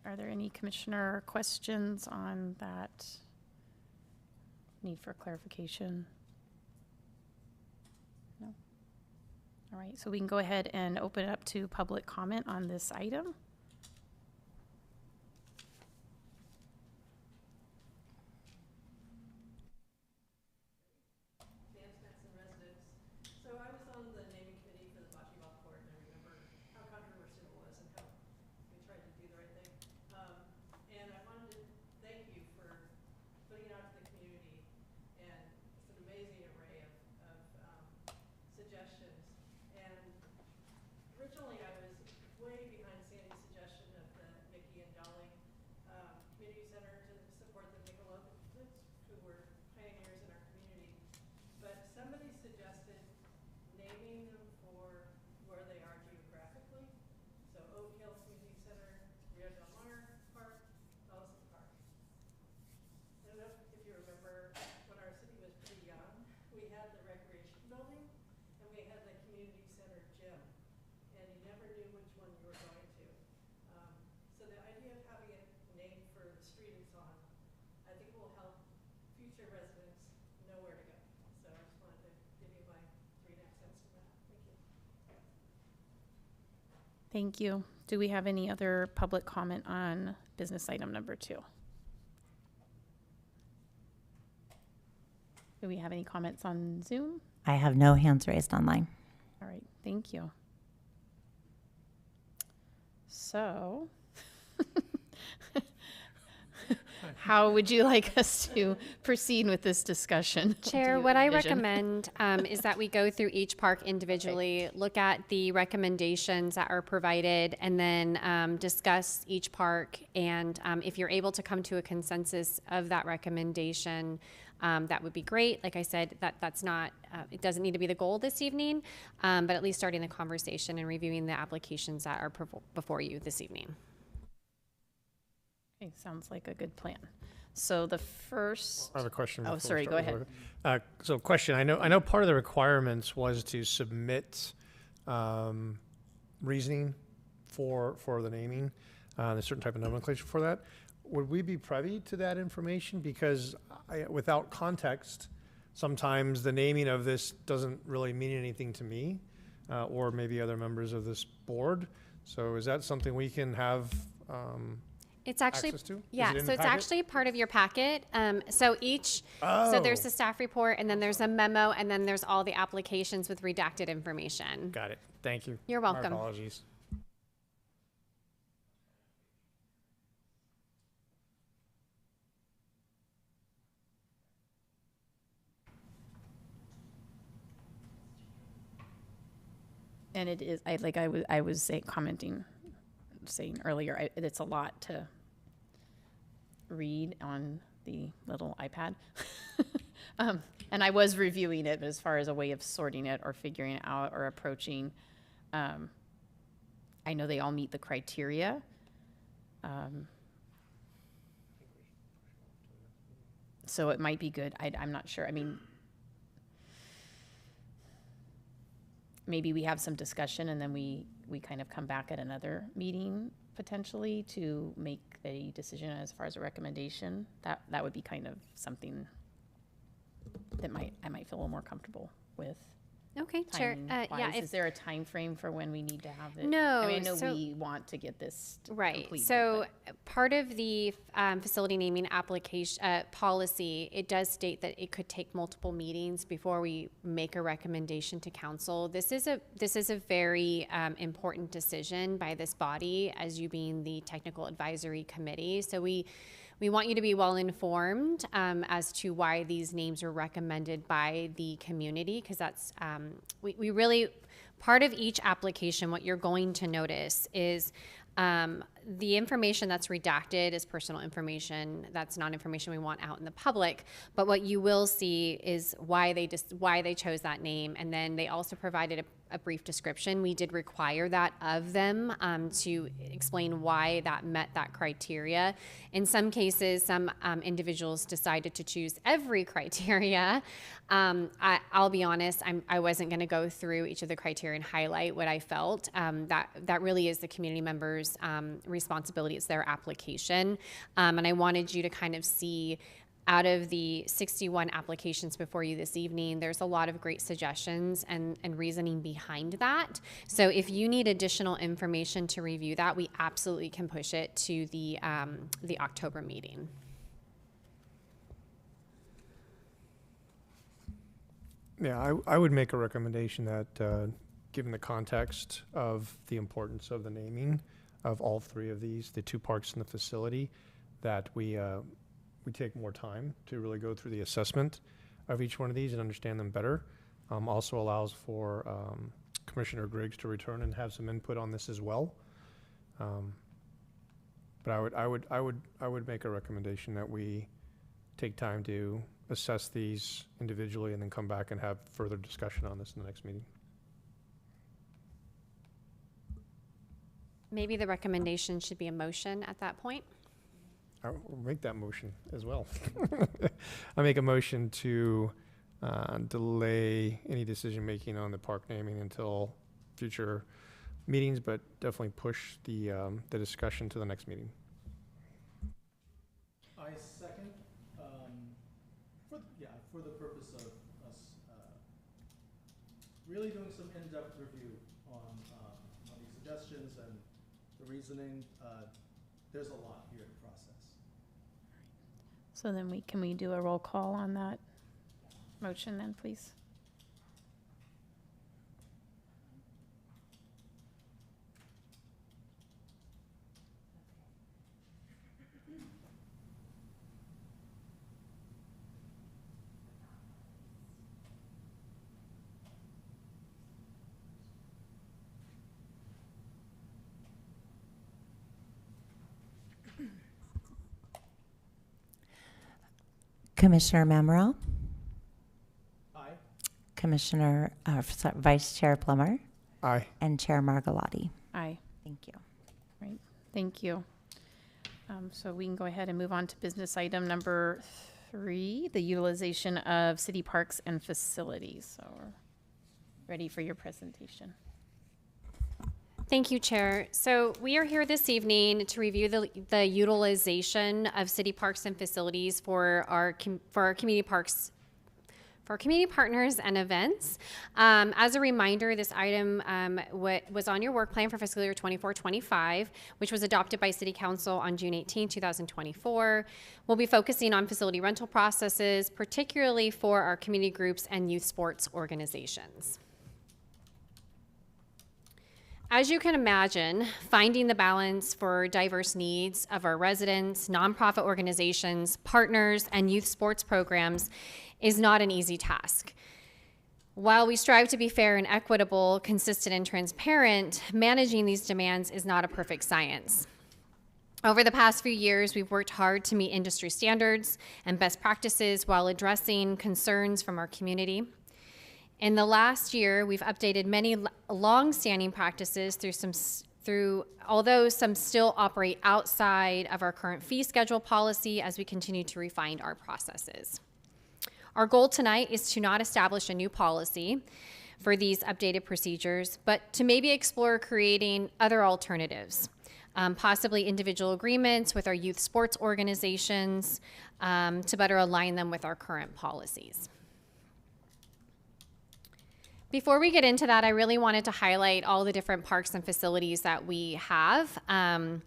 Are there any commissioner questions on that need for clarification? No? All right, so we can go ahead and open it up to public comment on this item. So I was on the naming committee for the bocce ball court, and I remember how controversial it was and how we tried to do the right thing. And I wanted to thank you for putting it out to the community, and it's an amazing array of suggestions. And originally I was way behind Sandy's suggestion of the Mickey and Dolly Community Center to support the Nickelodeons, who were pioneers in our community. But somebody suggested naming them for where they are geographically. So Oak Hill Community Center, Rio Del Mar Park, Ellison Park. I don't know if you remember when our city was pretty young, we had the recreation building and we had the community center gym. And you never knew which one you were going to. So the idea of having it named for the street it's on, I think will help future residents know where to go. So I just wanted to give you my 3.5 cents on that. Thank you. Thank you. Do we have any other public comment on business item number 2? Do we have any comments on Zoom? I have no hands raised online. All right, thank you. So, how would you like us to proceed with this discussion? Chair, Do you what I envision? recommend is that we go through each park individually, look at the recommendations that are provided, and then discuss each park. And if you're able to come to a consensus of that recommendation, that would be great. Like I said, that's not, it doesn't need to be the goal this evening, but at least starting the conversation and reviewing the applications that are before you this evening. Okay, sounds like a good plan. So the first, I have a question. Oh, before we sorry, go start. ahead. So question, I know part of the requirements was to submit reasoning for the naming, a certain type of nomenclature for that. Would we be privy to that information? Because without context, sometimes the naming of this doesn't really mean anything to me or maybe other members of this board. So is that something we can have It's actually, access to? Is yeah, it in so the it's packet? actually part of your packet. So there's the staff report, and then there's a memo, and then there's all the applications with redacted information. Got it. Thank you. You're My welcome. apologies. and it is, I was saying earlier, it's a lot to read on the little iPad. And I was reviewing it as far as a way of sorting it or figuring it out or approaching. I know they all meet the criteria. So it might be good. I'm not sure. I mean, maybe we have some discussion and then we kind of come back at another meeting potentially to make a decision as far as a recommendation. That would be kind of something that I might feel a little more comfortable with. Okay, Chair. Timing-wise. Yeah, Is there a time frame for when we need to have it? No, I mean, I know so- we want to get this Right. completed, So but- part of the facility naming application policy, it does state that it could take multiple meetings before we make a recommendation to council. This is a very important decision by this body, as you being the technical advisory committee. So we want you to be well informed as to why these names are recommended by the community, because that's we really, part of each application, what you're going to notice is the information that's redacted is personal information. That's not information we want out in the public. But what you will see is why they chose that name, and then they also provided a brief description. We did require that of them to explain why that met that criteria. In some cases, some individuals decided to choose every criteria. I'll be honest, I wasn't going to go through each of the criteria and highlight what I felt. That really is the community members' responsibility. It's their application. And I wanted you to kind of see, out of the 61 applications before you this evening, there's a lot of great suggestions and reasoning behind that. So if you need additional information to review that, we absolutely can push it to the October meeting. Yeah, I would make a recommendation that, given the context of the importance of the naming of all three of these, the two parks and the facility, that we take more time to really go through the assessment of each one of these and understand them better. Also allows for Commissioner Griggs to return and have some input on this as well. But I would make a recommendation that we take time to assess these individually and then come back and have further discussion on this in the next meeting. Maybe the recommendation should be a motion at that point. I'll make that motion as well. I make a motion to delay any decision-making on the park naming until future meetings, but definitely push the discussion to the next meeting. I second, for the purpose of us really doing some in-depth review on these suggestions and the reasoning. There's a lot here to process. So then can we do a roll call on that motion then, please? Commissioner Mamrell, Aye. Vice Chair Plummer, Aye. and Chair Margalotti. Aye. Thank you. Thank you. So we can go ahead and move on to business item number 3, the utilization of city parks and facilities. So we're ready for your presentation. Thank you, Chair. So we are here this evening to review the utilization of city parks and facilities for our community parks, for community partners and events. As a reminder, this item was on your work plan for fiscal year 24-25, which was adopted by City Council on June 18, 2024. We'll be focusing on facility rental processes, particularly for our community groups and youth sports organizations. As you can imagine, finding the balance for diverse needs of our residents, nonprofit organizations, partners, and youth sports programs is not an easy task. While we strive to be fair and equitable, consistent and transparent, managing these demands is not a perfect science. Over the past few years, we've worked hard to meet industry standards and best practices while addressing concerns from our community. In the last year, we've updated many long-standing practices although some still operate outside of our current fee schedule policy as we continue to refine our processes. Our goal tonight is to not establish a new policy for these updated procedures, but to maybe explore creating other alternatives, possibly individual agreements with our youth sports organizations to better align them with our current policies. Before we get into that, I really wanted to highlight all the different parks and facilities that we have. As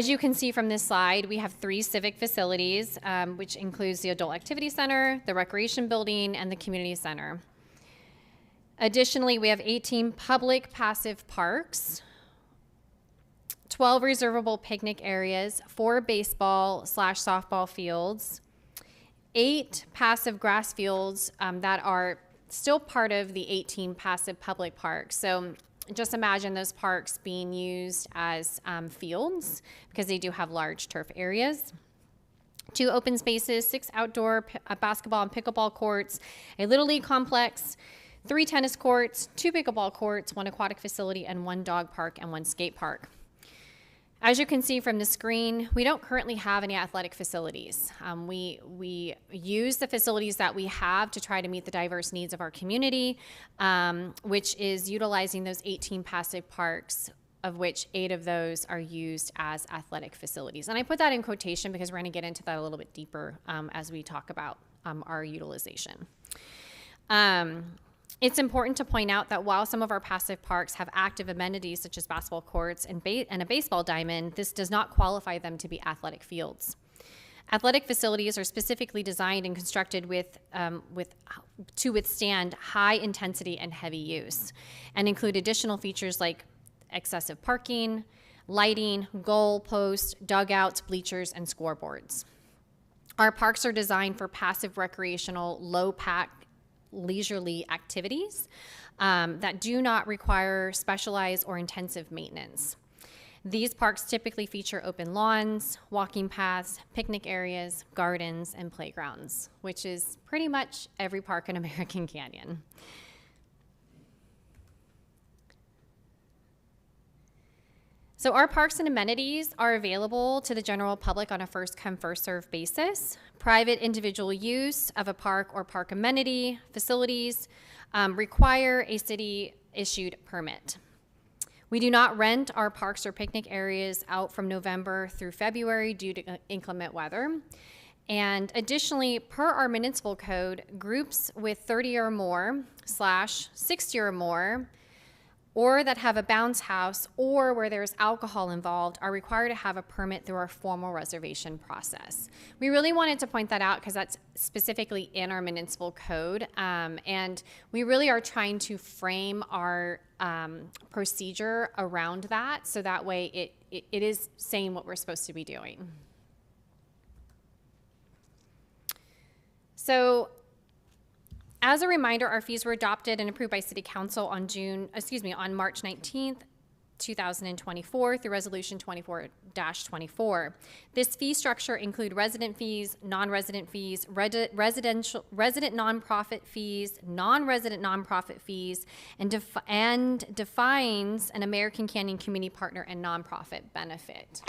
you can see from this slide, we have 3 civic facilities, which includes the Adult Activity Center, the Recreation Building, and the Community Center. Additionally, we have 18 public passive parks, 12 reservable picnic areas, 4 baseball/softball fields, 8 passive grass fields that are still part of the 18 passive public parks. So just imagine those parks being used as fields because they do have large turf areas. 2 open spaces, 6 outdoor basketball and pickleball courts, a Little League complex, 3 tennis courts, 2 pickleball courts, 1 aquatic facility, and 1 dog park and 1 skate park. As you can see from the screen, we don't currently have any athletic facilities. We use the facilities that we have to try to meet the diverse needs of our community, which is utilizing those 18 passive parks, of which 8 of those are used as athletic facilities. And I put that in quotation because we're going to get into that a little bit deeper as we talk about our utilization. It's important to point out that while some of our passive parks have active amenities such as basketball courts and a baseball diamond, this does not qualify them to be athletic fields. Athletic facilities are specifically designed and constructed to withstand high intensity and heavy use, and include additional features like excessive parking, lighting, goal posts, dugouts, bleachers, and scoreboards. Our parks are designed for passive recreational, low-pack, leisurely activities that do not require specialized or intensive maintenance. These parks typically feature open lawns, walking paths, picnic areas, gardens, and playgrounds, which is pretty much every park in American Canyon. So our parks and amenities are available to the general public on a first-come, first-served basis. Private individual use of a park or park amenity facilities require a city-issued permit. We do not rent our parks or picnic areas out from November through February due to inclement weather. And additionally, per our municipal code, groups with 30 or more / 60 or more, or that have a bounce house or where there's alcohol involved are required to have a permit through our formal reservation process. We really wanted to point that out because that's specifically in our municipal code. And we really are trying to frame our procedure around that so that way it is saying what we're supposed to be doing. So, as a reminder, our fees were adopted and approved by City Council on March 19th, 2024 through Resolution 24-24. This fee structure include resident fees, non-resident fees, resident nonprofit fees, non-resident nonprofit fees, and defines an American Canyon Community Partner and nonprofit benefit.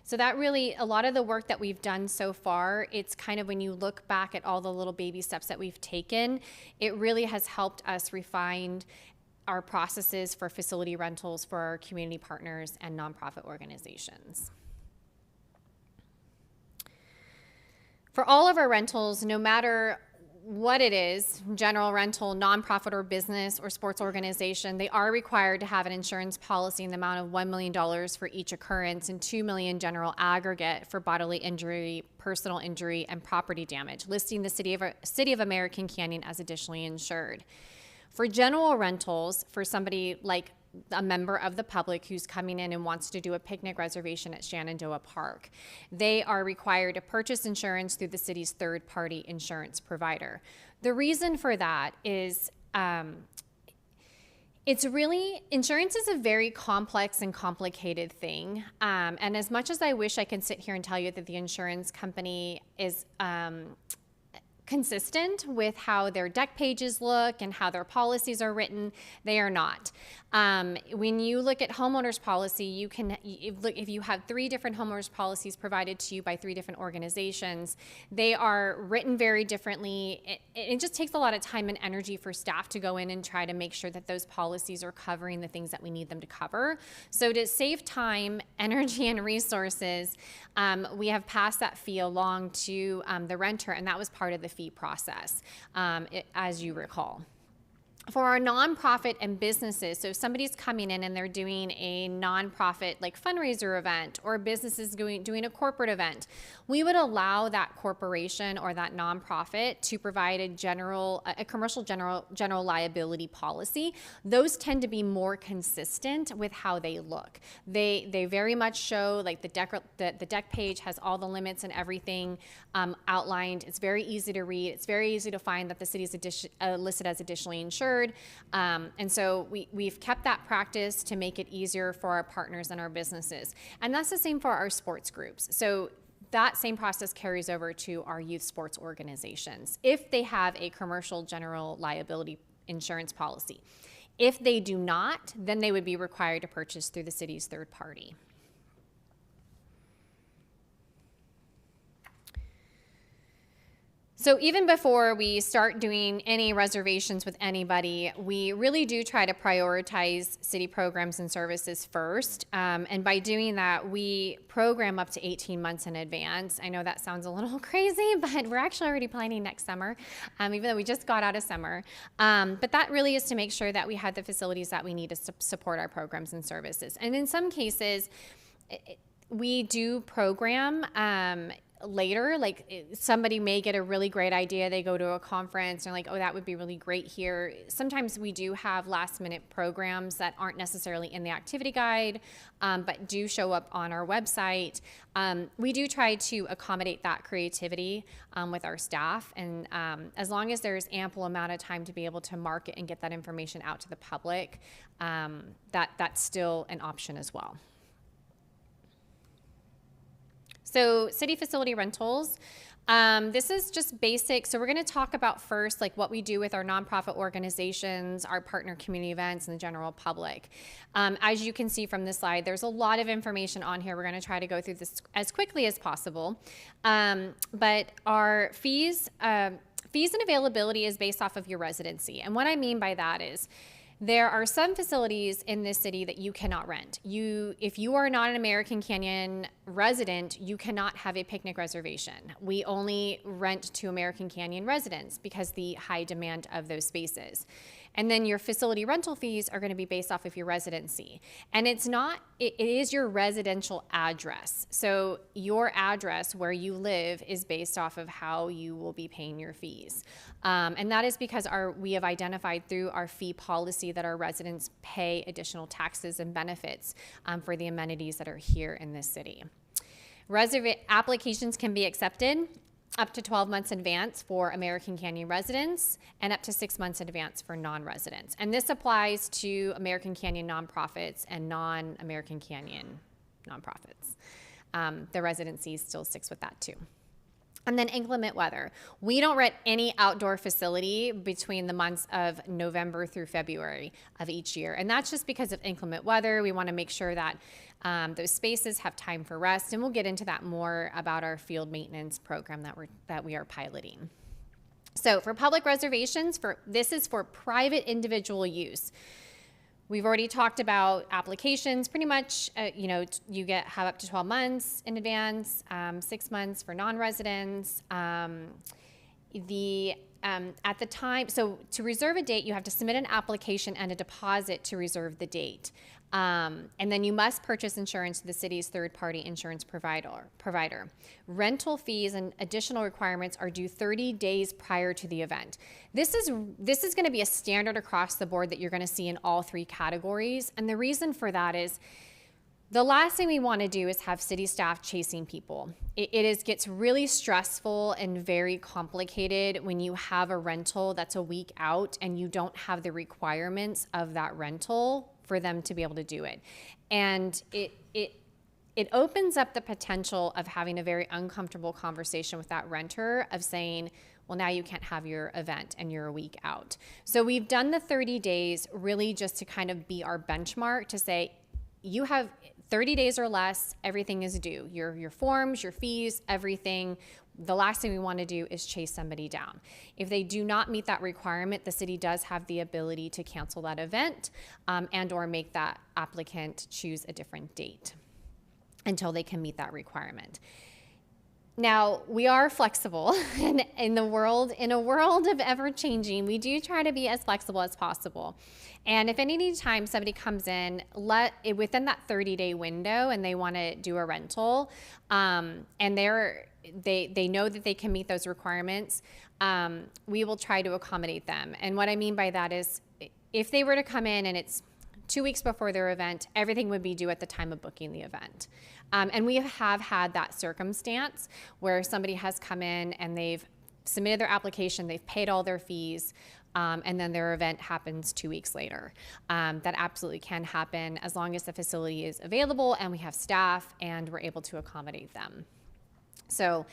So that really, a lot of the work that we've done so far, it's kind of when you look back at all the little baby steps that we've taken, it really has helped us refine our processes for facility rentals for our community partners and nonprofit organizations. For all of our rentals, no matter what it is, general rental, nonprofit or business or sports organization, they are required to have an insurance policy in the amount of $1 million for each occurrence and $2 million general aggregate for bodily injury, personal injury, and property damage, listing the City of American Canyon as additionally insured. For general rentals, for somebody like a member of the public who's coming in and wants to do a picnic reservation at Shenandoah Park, they are required to purchase insurance through the city's third-party insurance provider. The reason for that is insurance is a very complex and complicated thing. And as much as I wish I could sit here and tell you that the insurance company is consistent with how their deck pages look and how their policies are written, they are not. When you look at homeowners policy, if you have 3 different homeowners policies provided to you by 3 different organizations, they are written very differently. It just takes a lot of time and energy for staff to go in and try to make sure that those policies are covering the things that we need them to cover. So to save time, energy, and resources, we have passed that fee along to the renter, and that was part of the fee process, as you recall. For our nonprofit and businesses, so if somebody's coming in and they're doing a nonprofit like fundraiser event, or a business is doing a corporate event, we would allow that corporation or that nonprofit to provide a commercial general liability policy. Those tend to be more consistent with how they look. They very much show, like the deck page has all the limits and everything outlined. It's very easy to read. It's very easy to find that the city is listed as additionally insured. And so we've kept that practice to make it easier for our partners and our businesses. And that's the same for our sports groups. So that same process carries over to our youth sports organizations. If they have a commercial general liability insurance policy. If they do not, then they would be required to purchase through the city's third party. So even before we start doing any reservations with anybody, we really do try to prioritize city programs and services first. And by doing that, we program up to 18 months in advance. I know that sounds a little crazy, but we're actually already planning next summer, even though we just got out of summer. But that really is to make sure that we have the facilities that we need to support our programs and services. And in some cases, we do program later, like somebody may get a really great idea, they go to a conference and like, oh, that would be really great here. Sometimes we do have last minute programs that aren't necessarily in the activity guide, but do show up on our website. We do try to accommodate that creativity with our staff, and as long as there's ample amount of time to be able to market and get that information out to the public, that's still an option as well. So city facility rentals, this is just basic. So we're going to talk about first like what we do with our nonprofit organizations, our partner community events, and the general public. As you can see from this slide, there's a lot of information on here. We're going to try to go through this as quickly as possible. But our fees and availability is based off of your residency. And what I mean by that is, there are some facilities in this city that you cannot rent. If you are not an American Canyon resident, you cannot have a picnic reservation. We only rent to American Canyon residents because the high demand of those spaces. And then your facility rental fees are going to be based off of your residency. And it is your residential address. So your address where you live is based off of how you will be paying your fees. And that is because we have identified through our fee policy that our residents pay additional taxes and benefits for the amenities that are here in this city. Applications can be accepted up to 12 months in advance for American Canyon residents and up to 6 months in advance for non-residents. And this applies to American Canyon nonprofits and non-American Canyon nonprofits. The residency still sticks with that too. And then inclement weather. We don't rent any outdoor facility between the months of November through February of each year. And that's just because of inclement weather. We want to make sure that those spaces have time for rest. And we'll get into that more about our field maintenance program that we are piloting. So for public reservations, this is for private individual use. We've already talked about applications. Pretty much, you have up to 12 months in advance, 6 months for non-residents. At the time, so to reserve a date, you have to submit an application and a deposit to reserve the date. And then you must purchase insurance to the city's third-party insurance provider. Rental fees and additional requirements are due 30 days prior to the event. This is going to be a standard across the board that you're going to see in all three categories. And the reason for that is the last thing we want to do is have city staff chasing people. It gets really stressful and very complicated when you have a rental that's a week out and you don't have the requirements of that rental for them to be able to do it. And it opens up the potential of having a very uncomfortable conversation with that renter of saying, well, now you can't have your event and you're a week out. So we've done the 30 days really just to kind of be our benchmark to say, you have 30 days or less, everything is due. Your forms, your fees, everything. The last thing we want to do is chase somebody down. If they do not meet that requirement, the city does have the ability to cancel that event and or make that applicant choose a different date until they can meet that requirement. Now, we are flexible in a world of ever changing. We do try to be as flexible as possible. And if any time somebody comes in within that 30-day window and they want to do a rental, and they know that they can meet those requirements, we will try to accommodate them. And what I mean by that is if they were to come in and it's 2 weeks before their event, everything would be due at the time of booking the event. And we have had that circumstance where somebody has come in and they've submitted their application, they've paid all their fees, and then their event happens 2 weeks later. That absolutely can happen as long as the facility is available and we have staff and we're able to accommodate them. So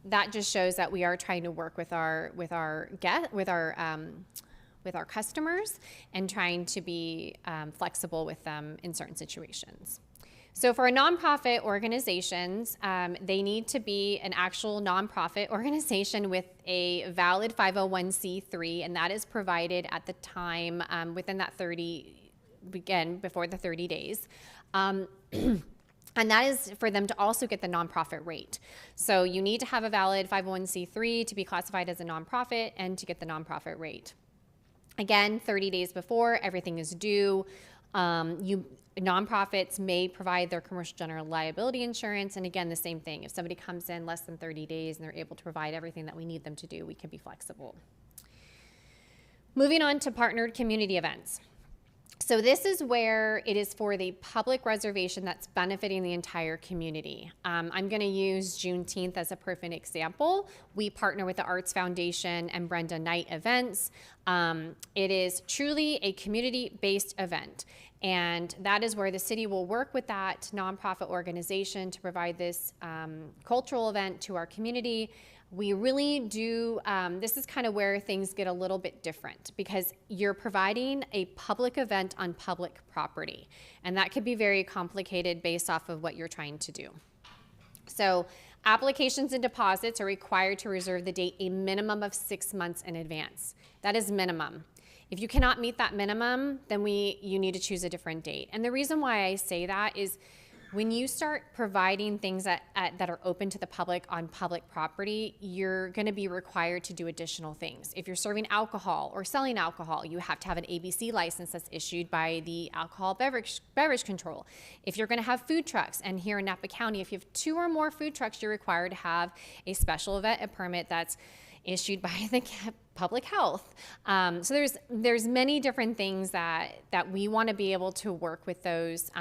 that just shows that we are trying to work with our customers and trying to be flexible with them in certain situations. So for nonprofit organizations, they need to be an actual nonprofit organization with a valid 501c3, and that is provided at the time within that before the 30 days. And that is for them to also get the nonprofit rate. So you need to have a valid 501c3 to be classified as a nonprofit and to get the nonprofit rate. Again, 30 days before everything is due, nonprofits may provide their commercial general liability insurance. And again, the same thing. If somebody comes in less than 30 days and they're able to provide everything that we need them to do, we can be flexible. Moving on to partnered community events. So this is where it is for the public reservation that's benefiting the entire community. I'm going to use Juneteenth as a perfect example. We partner with the Arts Foundation and Brenda Knight Events. It is truly a community-based event, and that is where the city will work with that nonprofit organization to provide this cultural event to our community. We really do, this is kind of where things get a little bit different because you're providing a public event on public property, and that could be very complicated based off of what you're trying to do. So applications and deposits are required to reserve the date a minimum of 6 months in advance. That is minimum. If you cannot meet that minimum, then you need to choose a different date. And the reason why I say that is when you start providing things that are open to the public on public property, you're going to be required to do additional things. If you're serving alcohol or selling alcohol, you have to have an ABC license that's issued by the Alcohol Beverage Control. If you're going to have food trucks, and here in Napa County, if you have 2 or more food trucks, you're required to have a special event permit that's issued by the public health. So there's many different things that we want to be able to work with those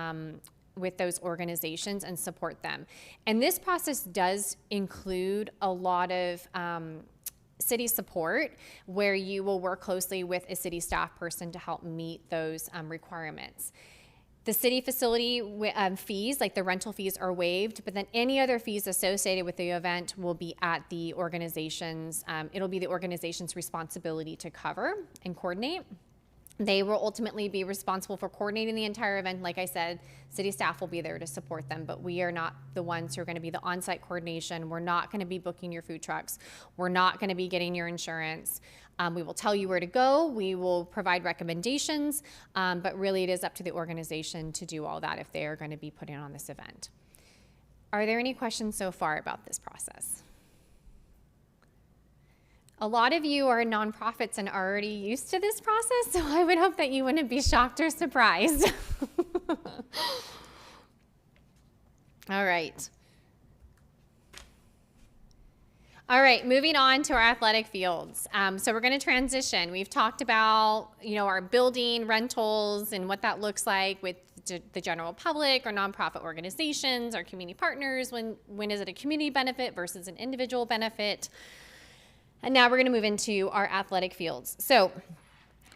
organizations and support them. And this process does include a lot of city support where you will work closely with a city staff person to help meet those requirements. The city facility fees, like the rental fees, are waived, but then any other fees associated with the event will be at the organization's, it'll be the organization's responsibility to cover and coordinate. They will ultimately be responsible for coordinating the entire event. Like I said, city staff will be there to support them, but we are not the ones who are going to be the on-site coordination. We're not going to be booking your food trucks. We're not going to be getting your insurance. We will tell you where to go. We will provide recommendations, but really it is up to the organization to do all that if they are going to be putting on this event. Are there any questions so far about this process? A lot of you are nonprofits and already used to this process, so I would hope that you wouldn't be shocked or surprised. All right. All right, moving on to our athletic fields. So we're going to transition. We've talked about, our building rentals and what that looks like with the general public or nonprofit organizations or community partners. When is it a community benefit versus an individual benefit? And now we're going to move into our athletic fields. So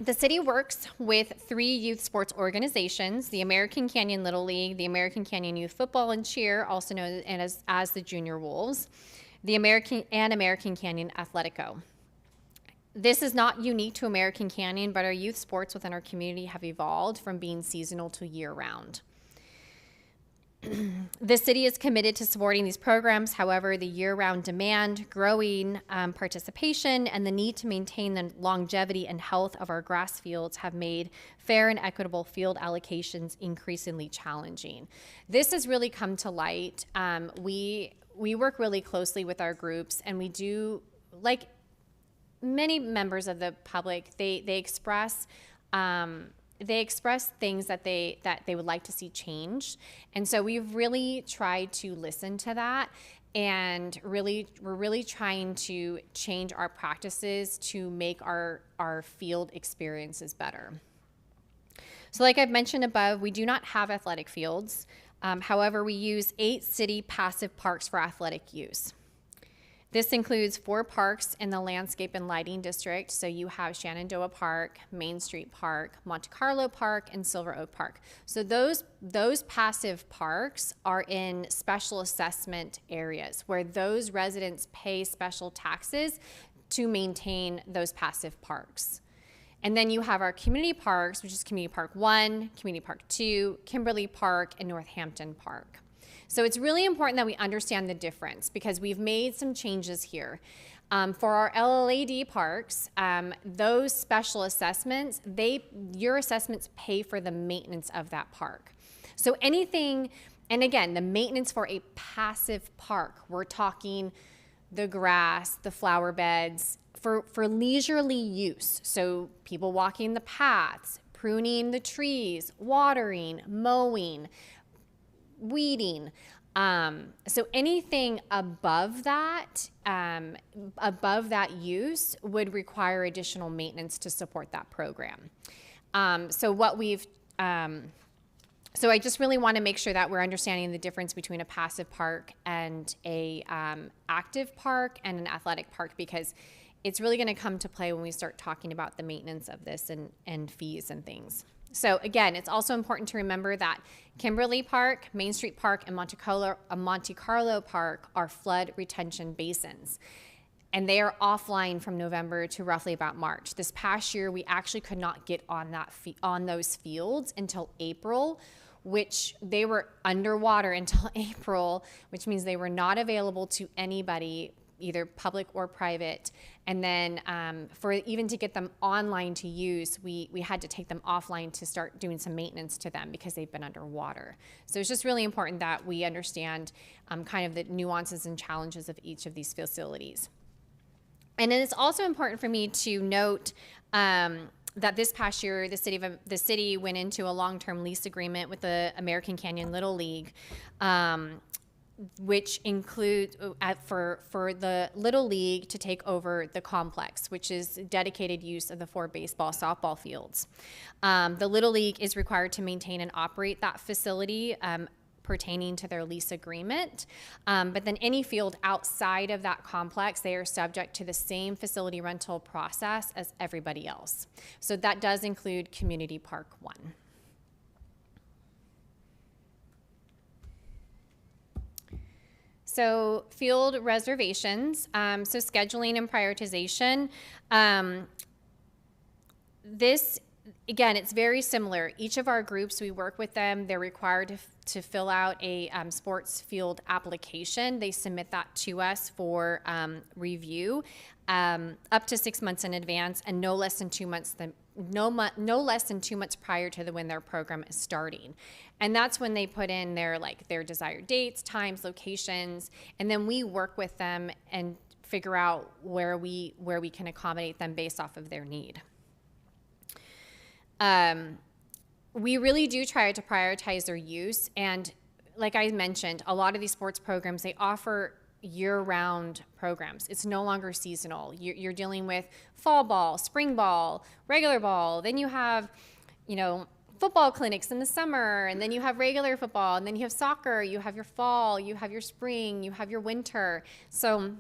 the city works with 3 youth sports organizations, the American Canyon Little League, the American Canyon Youth Football and Cheer, also known as the Junior Wolves, the American Canyon Athletico. This is not unique to American Canyon, but our youth sports within our community have evolved from being seasonal to year-round. The city is committed to supporting these programs. However, the year-round demand, growing participation, and the need to maintain the longevity and health of our grass fields have made fair and equitable field allocations increasingly challenging. This has really come to light. We work really closely with our groups, and we do, like many members of the public, they express things that they would like to see changed. And so we've really tried to listen to that, and we're really trying to change our practices to make our field experiences better. So like I've mentioned above, we do not have athletic fields. However, we use 8 city passive parks for athletic use. This includes 4 parks in the landscape and lighting district. So you have Shenandoah Park, Main Street Park, Monte Carlo Park, and Silver Oak Park. So those passive parks are in special assessment areas where those residents pay special taxes to maintain those passive parks. And then you have our community parks, which is Community Park 1, Community Park 2, Kimberly Park, and Northampton Park. So it's really important that we understand the difference because we've made some changes here. For our LLAD parks, those special assessments, your assessments pay for the maintenance of that park. So anything, and again, the maintenance for a passive park, we're talking the grass, the flower beds, for leisurely use. So people walking the paths, pruning the trees, watering, mowing, weeding. So anything above that use would require additional maintenance to support that program. So I just really want to make sure that we're understanding the difference between a passive park and a active park and an athletic park, because it's really going to come to play when we start talking about the maintenance of this and fees and things. So again, it's also important to remember that Kimberly Park, Main Street Park, and Monte Carlo Park are flood retention basins. And they are offline from November to roughly about March. This past year, we actually could not get on those fields until April, which they were underwater until April, which means they were not available to anybody, either public or private. And then for even to get them online to use, we had to take them offline to start doing some maintenance to them because they've been underwater. So it's just really important that we understand kind of the nuances and challenges of each of these facilities. And then it's also important for me to note that this past year, the city went into a long-term lease agreement with the American Canyon Little League, which includes for the Little League to take over the complex, which is dedicated use of the 4 baseball, softball fields. The Little League is required to maintain and operate that facility pertaining to their lease agreement. But then any field outside of that complex, they are subject to the same facility rental process as everybody else. So that does include Community Park 1. So field reservations, so scheduling and prioritization. This, again, it's very similar. Each of our groups, we work with them. They're required to fill out a sports field application. They submit that to us for review up to 6 months in advance, and no less than 2 months prior to when their program is starting. And that's when they put in their desired dates, times, locations, and then we work with them and figure out where we can accommodate them based off of their need. We really do try to prioritize their use, and like I mentioned, a lot of these sports programs, they offer year-round programs. It's no longer seasonal. You're dealing with fall ball, spring ball, regular ball. Then you have, football clinics in the summer, and then you have regular football, and then you have soccer, you have your fall, you have your spring, you have your winter. So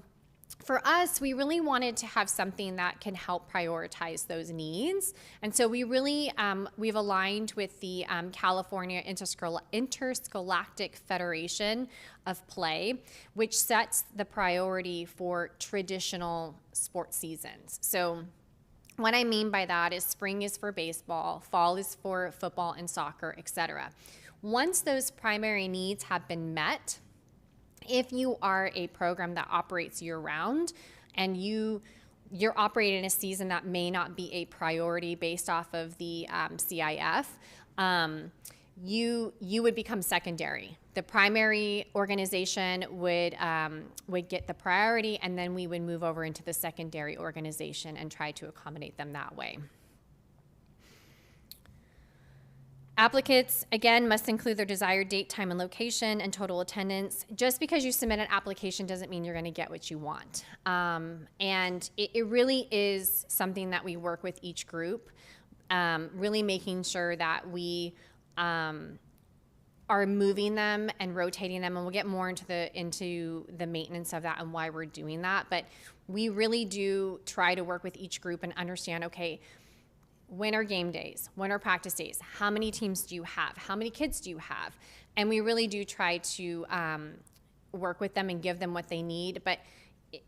for us, we really wanted to have something that can help prioritize those needs. And so we really, we've aligned with the California Interscholastic Federation of Play, which sets the priority for traditional sports seasons. So what I mean by that is spring is for baseball, fall is for football and soccer, etc. Once those primary needs have been met, if you are a program that operates year-round and you're operating in a season that may not be a priority based off of the CIF, you would become secondary. The primary organization would get the priority, and then we would move over into the secondary organization and try to accommodate them that way. Applicants, again, must include their desired date, time, and location, and total attendance. Just because you submit an application doesn't mean you're going to get what you want. And it really is something that we work with each group, really making sure that we are moving them and rotating them, and we'll get more into the maintenance of that and why we're doing that. But we really do try to work with each group and understand, okay, when are game days? When are practice days? How many teams do you have? How many kids do you have? And we really do try to work with them and give them what they need. But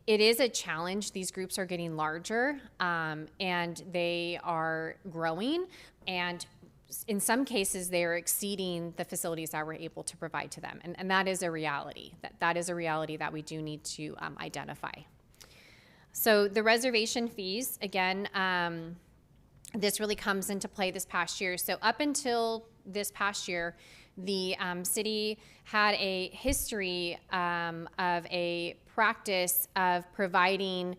it is a challenge. These groups are getting larger, and they are growing, and in some cases they are exceeding the facilities that we're able to provide to them. And that is a reality. That is a reality that we do need to identify. So the reservation fees, again, this really comes into play this past year. So up until this past year, the city had a history of a practice of providing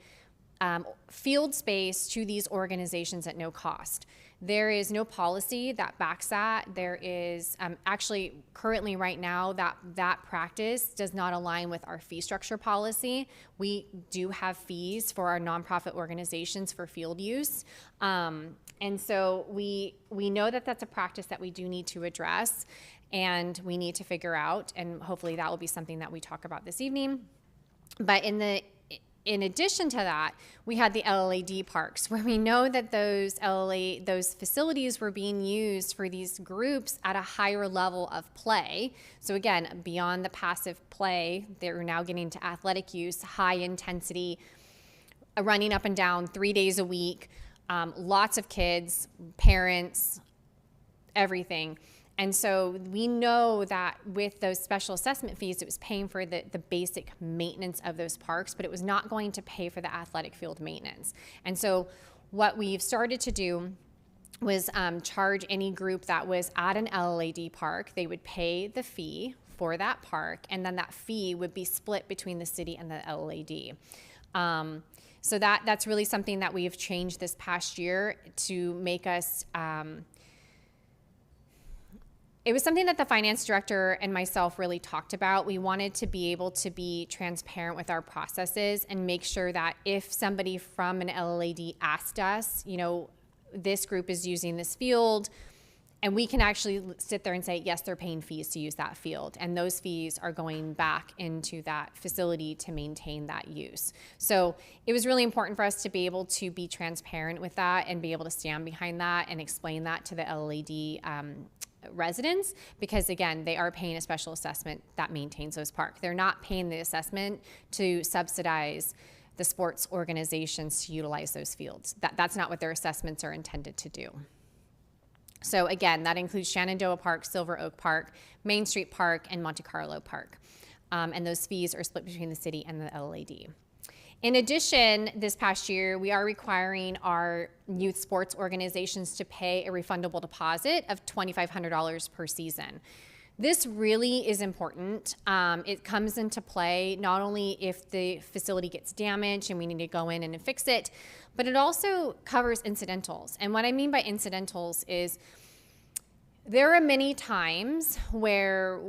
field space to these organizations at no cost. There is no policy that backs that. There is actually currently right now that practice does not align with our fee structure policy. We do have fees for our nonprofit organizations for field use. And so we know that that's a practice that we do need to address and we need to figure out, and hopefully that will be something that we talk about this evening. But in addition to that, we had the LLAD parks, where we know that those facilities were being used for these groups at a higher level of play. So again, beyond the passive play, they're now getting to athletic use, high intensity, running up and down 3 days a week, lots of kids, parents, everything. And so we know that with those special assessment fees, it was paying for the basic maintenance of those parks, but it was not going to pay for the athletic field maintenance. And so what we've started to do was charge any group that was at an LLAD park. They would pay the fee for that park, and then that fee would be split between the city and the LLAD. So that's really something that we've changed this past year to make us it was something that the finance director and myself really talked about. We wanted to be able to be transparent with our processes and make sure that if somebody from an LLAD asked us, you know, this group is using this field, and we can actually sit there and say, yes, they're paying fees to use that field, and those fees are going back into that facility to maintain that use. So it was really important for us to be able to be transparent with that and be able to stand behind that and explain that to the LLAD residents, because again, they are paying a special assessment that maintains those parks. They're not paying the assessment to subsidize the sports organizations to utilize those fields. That's not what their assessments are intended to do. So again, that includes Shenandoah Park, Silver Oak Park, Main Street Park, and Monte Carlo Park. And those fees are split between the city and the LLAD. In addition, this past year, we are requiring our youth sports organizations to pay a refundable deposit of $2,500 per season. This really is important. It comes into play not only if the facility gets damaged and we need to go in and fix it, but it also covers incidentals. And what I mean by incidentals is there are many times where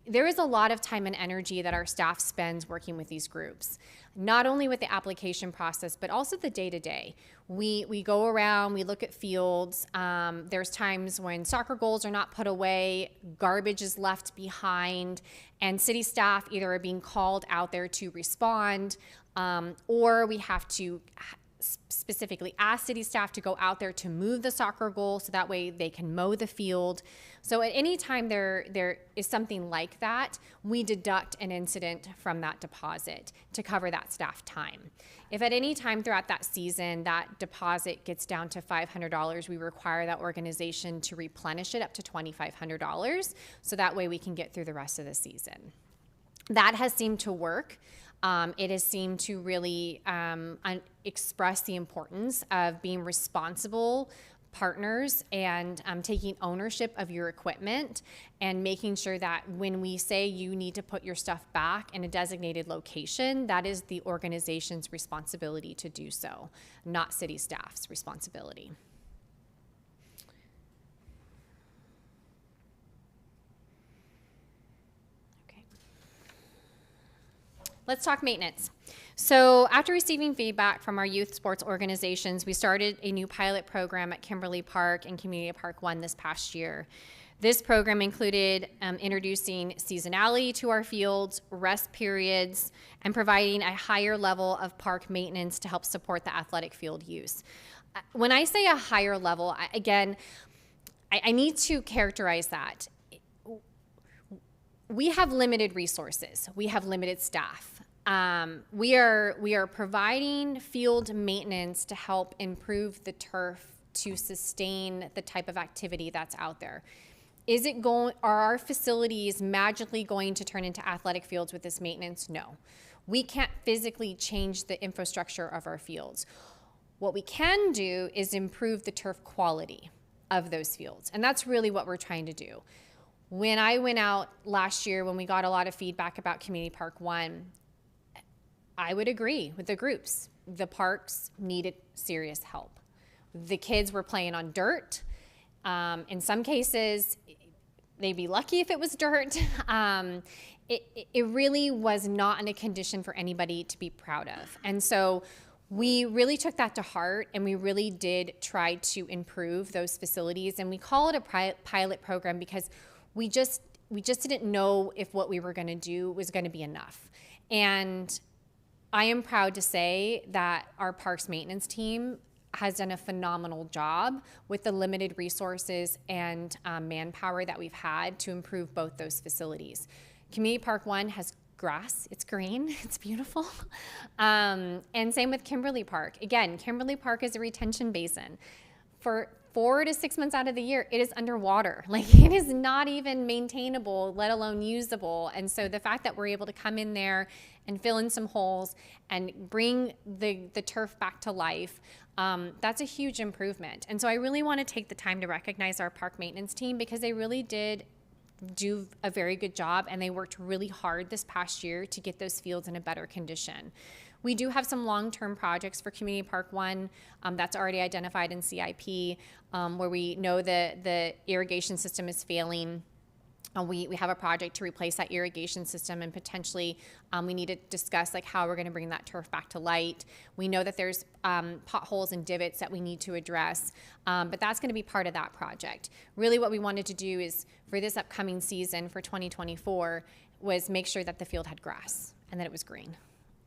there is a lot of time and energy that our staff spends working with these groups, not only with the application process, but also the day-to-day. We go around, we look at fields. There's times when soccer goals are not put away, garbage is left behind, and city staff either are being called out there to respond, or we have to specifically ask city staff to go out there to move the soccer goal so that way they can mow the field. So at any time there is something like that, we deduct an incident from that deposit to cover that staff time. If at any time throughout that season that deposit gets down to $500, we require that organization to replenish it up to $2,500 so that way we can get through the rest of the season. That has seemed to work. It has seemed to really express the importance of being responsible partners and taking ownership of your equipment and making sure that when we say you need to put your stuff back in a designated location, that is the organization's responsibility to do so, not city staff's responsibility. Let's talk maintenance. So after receiving feedback from our youth sports organizations, we started a new pilot program at Kimberly Park and Community Park 1 this past year. This program included introducing seasonality to our fields, rest periods, and providing a higher level of park maintenance to help support the athletic field use. When I say a higher level, I need to characterize that. We have limited resources. We have limited staff. We are providing field maintenance to help improve the turf to sustain the type of activity that's out there. Are our facilities magically going to turn into athletic fields with this maintenance? No. We can't physically change the infrastructure of our fields. What we can do is improve the turf quality of those fields. And that's really what we're trying to do. When I went out last year, when we got a lot of feedback about Community Park 1, I would agree with the groups. The parks needed serious help. The kids were playing on dirt. In some cases, they'd be lucky if it was dirt. It really was not in a condition for anybody to be proud of. And so we really took that to heart, and we really did try to improve those facilities. And we call it a pilot program because we just didn't know if what we were going to do was going to be enough. And I am proud to say that our parks maintenance team has done a phenomenal job with the limited resources and manpower that we've had to improve both those facilities. Community Park 1 has grass, it's green, it's beautiful. And same with Kimberly Park. Again, Kimberly Park is a retention basin. For 4 to 6 months out of the year, it is underwater. Like, it is not even maintainable, let alone usable. And so the fact that we're able to come in there and fill in some holes and bring the turf back to life, that's a huge improvement. And so I really want to take the time to recognize our park maintenance team because they really did do a very good job, and they worked really hard this past year to get those fields in a better condition. We do have some long-term projects for Community Park 1 that's already identified in CIP, where we know the irrigation system is failing. We have a project to replace that irrigation system, and potentially we need to discuss like how we're going to bring that turf back to light. We know that there's potholes and divots that we need to address, but that's going to be part of that project. Really what we wanted to do is for this upcoming season for 2024 was make sure that the field had grass and that it was green.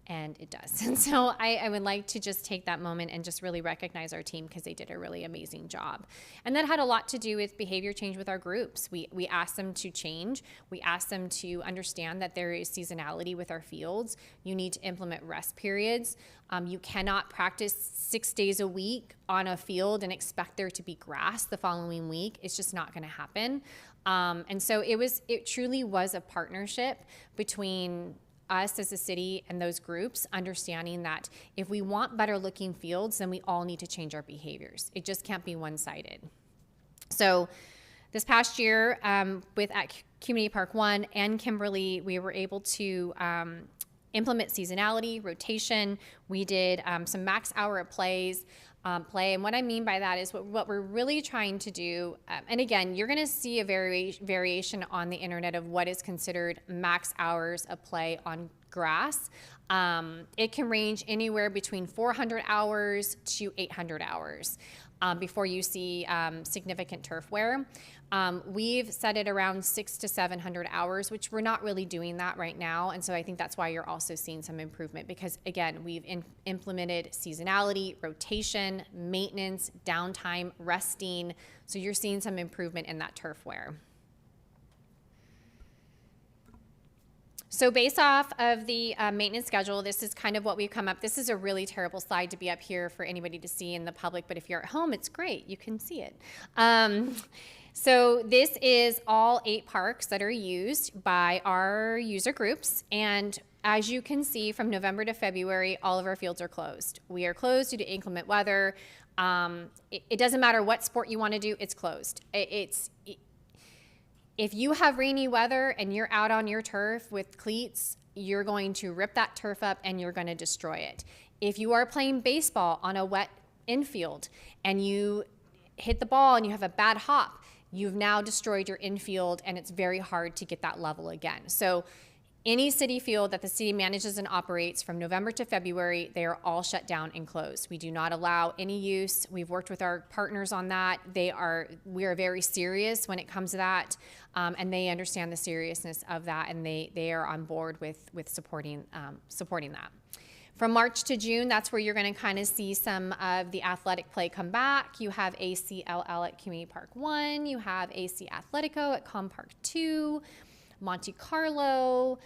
And it does. And so I would like to just take that moment and just really recognize our team because they did a really amazing job. And that had a lot to do with behavior change with our groups. We asked them to change. We asked them to understand that there is seasonality with our fields. You need to implement rest periods. You cannot practice 6 days a week on a field and expect there to be grass the following week. It's just not going to happen. And so it truly was a partnership between us as a city and those groups, understanding that if we want better looking fields, then we all need to change our behaviors. It just can't be one-sided. So this past year with at Community Park 1 and Kimberly, we were able to implement seasonality, rotation. We did some max hour of play. And what I mean by that is what we're really trying to do, and again, you're going to see a variation on the internet of what is considered max hours of play on grass. It can range anywhere between 400 hours to 800 hours before you see significant turf wear. We've set it around 600 to 700 hours, which we're not really doing that right now. And so I think that's why you're also seeing some improvement because, again, we've implemented seasonality, rotation, maintenance, downtime, resting. So you're seeing some improvement in that turf wear. So based off of the maintenance schedule, this is kind of what we've come up. This is a really terrible slide to be up here for anybody to see in the public, but if you're at home, it's great. You can see it. So this is all 8 parks that are used by our user groups. And as you can see, from November to February, all of our fields are closed. We are closed due to inclement weather. It doesn't matter what sport you want to do, it's closed. If you have rainy weather and you're out on your turf with cleats, you're going to rip that turf up and you're going to destroy it. If you are playing baseball on a wet infield and you hit the ball and you have a bad hop, you've now destroyed your infield and it's very hard to get that level again. So Any city field that the city manages and operates from November to February, they are all shut down and closed. We do not allow any use. We've worked with our partners on that. We are very serious when it comes to that, and they understand the seriousness of that, and they are on board with supporting that. From March to June, that's where you're going to kind of see some of the athletic play come back. You have ACLL at Community Park 1. You have AC Atletico at Com Park 2. Monte Carlo,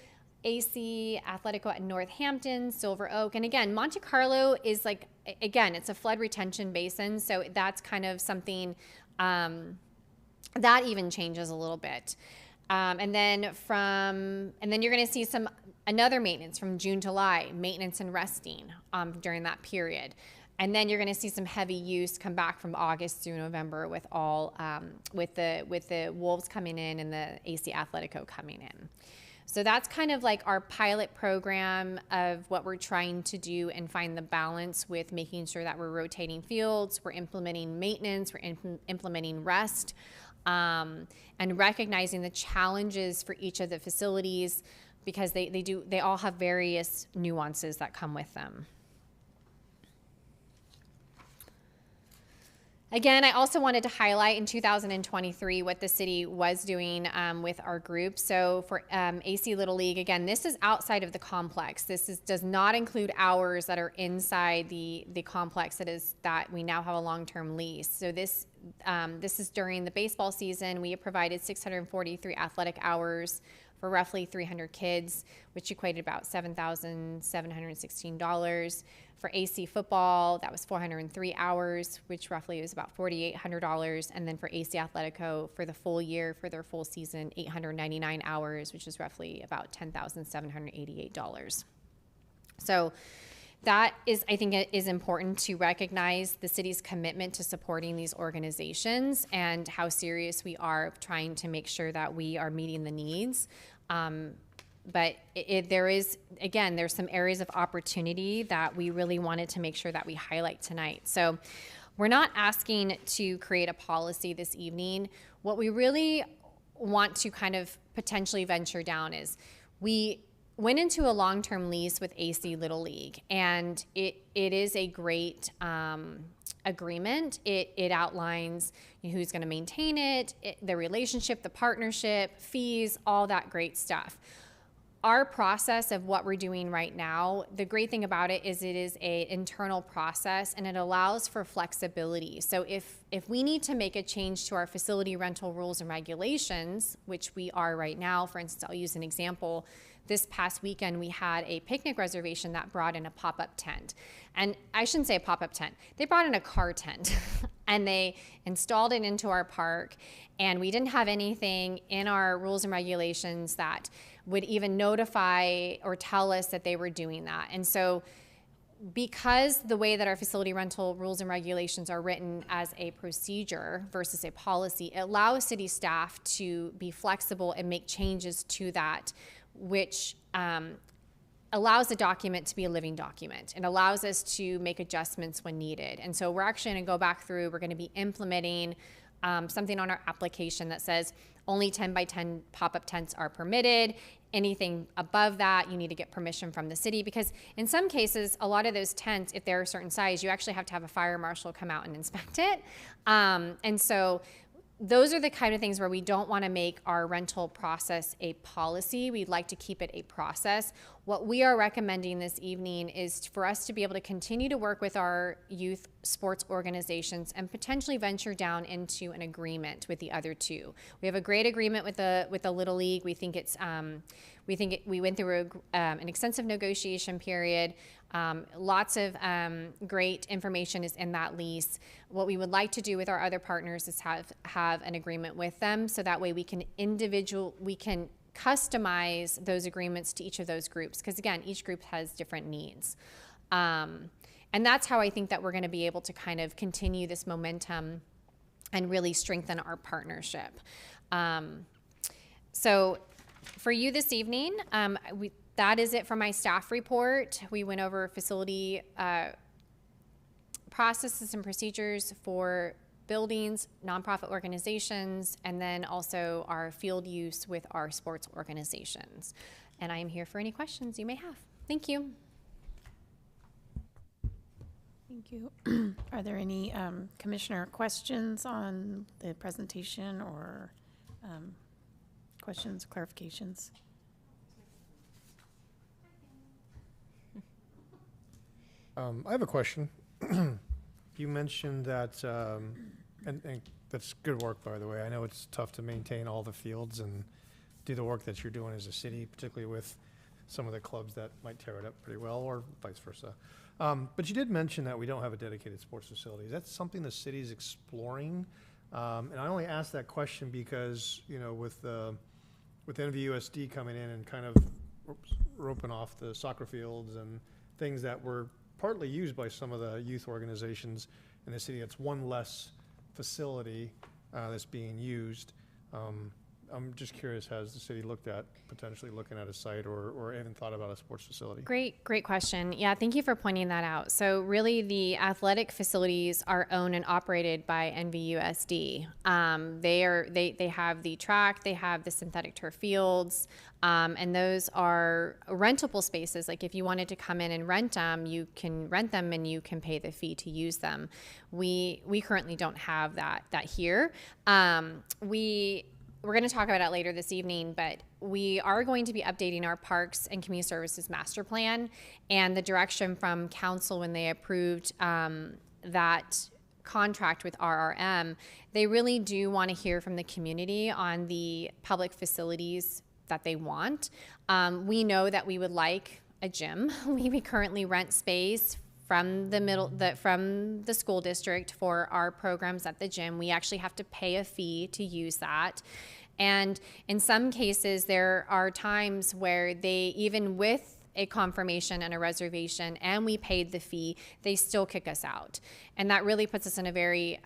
AC Atletico at Northampton, Silver Oak. And again, Monte Carlo is it's a flood retention basin. So that's kind of something that even changes a little bit. And then you're going to see another maintenance from June, July, maintenance and resting during that period. And then you're going to see some heavy use come back from August through November with with the Wolves coming in and the AC Atletico coming in. So that's kind of like our pilot program of what we're trying to do and find the balance with making sure that we're rotating fields, we're implementing maintenance, we're implementing rest, and recognizing the challenges for each of the facilities because they all have various nuances that come with them. Again, I also wanted to highlight in 2023 what the city was doing with our group. So for AC Little League, again, this is outside of the complex. Does not include hours that are inside the complex that we now have a long-term lease. So this is during the baseball season. We have provided 643 athletic hours for roughly 300 kids, which equated about $7,716. For AC football, that was 403 hours, which roughly was about $4,800. And then for AC Atletico, for the full year, for their full season, 899 hours, which is roughly about $10,788. So that is, I think it is important to recognize the city's commitment to supporting these organizations and how serious we are of trying to make sure that we are meeting the needs. But there's some areas of opportunity that we really wanted to make sure that we highlight tonight. So we're not asking to create a policy this evening. What we really want to kind of potentially venture down is we went into a long-term lease with AC Little League, and it is a great agreement. It outlines who's going to maintain it, the relationship, the partnership, fees, all that great stuff. Our process of what we're doing right now, the great thing about it is an internal process and it allows for flexibility. So if we need to make a change to our facility rental rules and regulations, which we are right now, for instance, I'll use an example. This past weekend, we had a picnic reservation that brought in a pop-up tent. And I shouldn't say a pop-up tent. They brought in a car tent and they installed it into our park. And we didn't have anything in our rules and regulations that would even notify or tell us that they were doing that. And so because the way that our facility rental rules and regulations are written as a procedure versus a policy, it allows city staff to be flexible and make changes to that, which allows the document to be a living document and allows us to make adjustments when needed. And so we're actually going to go back through, we're going to be implementing something on our application that says only 10 by 10 pop-up tents are permitted. Anything above that, you need to get permission from the city, because in some cases, a lot of those tents, if they're a certain size, you actually have to have a fire marshal come out and inspect it. And so those are the kind of things where we don't want to make our rental process a policy. We'd like to keep it a process. What we are recommending this evening is for us to be able to continue to work with our youth sports organizations and potentially venture down into an agreement with the other two. We have a great agreement with the Little League. We think we went through an extensive negotiation period. Lots of great information is in that lease. What we would like to do with our other partners is have an agreement with them, so that way we can customize those agreements to each of those groups, because again, each group has different needs. And that's how I think that we're going to be able to kind of continue this momentum and really strengthen our partnership. So for you this evening, that is it for my staff report. We went over facility processes and procedures for buildings, nonprofit organizations, and then also our field use with our sports organizations. And I am here for any questions you may have. Thank you. Thank you. Are there any commissioner questions on the presentation or questions, clarifications? I have a question. You mentioned that, and that's good work, by the way. I know it's tough to maintain all the fields and do the work that you're doing as a city, particularly with some of the clubs that might tear it up pretty well, or vice versa. But you did mention that we don't have a dedicated sports facility. Is that something the city's exploring? And I only asked that question because, you know, with NVUSD coming in and kind of roping off the soccer fields and things that were partly used by some of the youth organizations in the city, it's one less facility that's being used. I'm just curious, has the city looked at potentially looking at a site or even thought about a sports facility? Great question. Yeah, thank you for pointing that out. So really the athletic facilities are owned and operated by NVUSD. They have the track, they have the synthetic turf fields, and those are rentable spaces. Like if you wanted to come in and rent them, you can rent them and you can pay the fee to use them. We currently don't have that here. We're going to talk about it later this evening, but we are going to be updating our Parks and Community Services Master Plan, and the direction from council when they approved that contract with RRM. They really do want to hear from the community on the public facilities that they want. We know that we would like a gym. We currently rent space from the school district for our programs at the gym. We actually have to pay a fee to use that. And in some cases, there are times where they, even with a confirmation and a reservation and we paid the fee, they still kick us out. And that really puts us in a very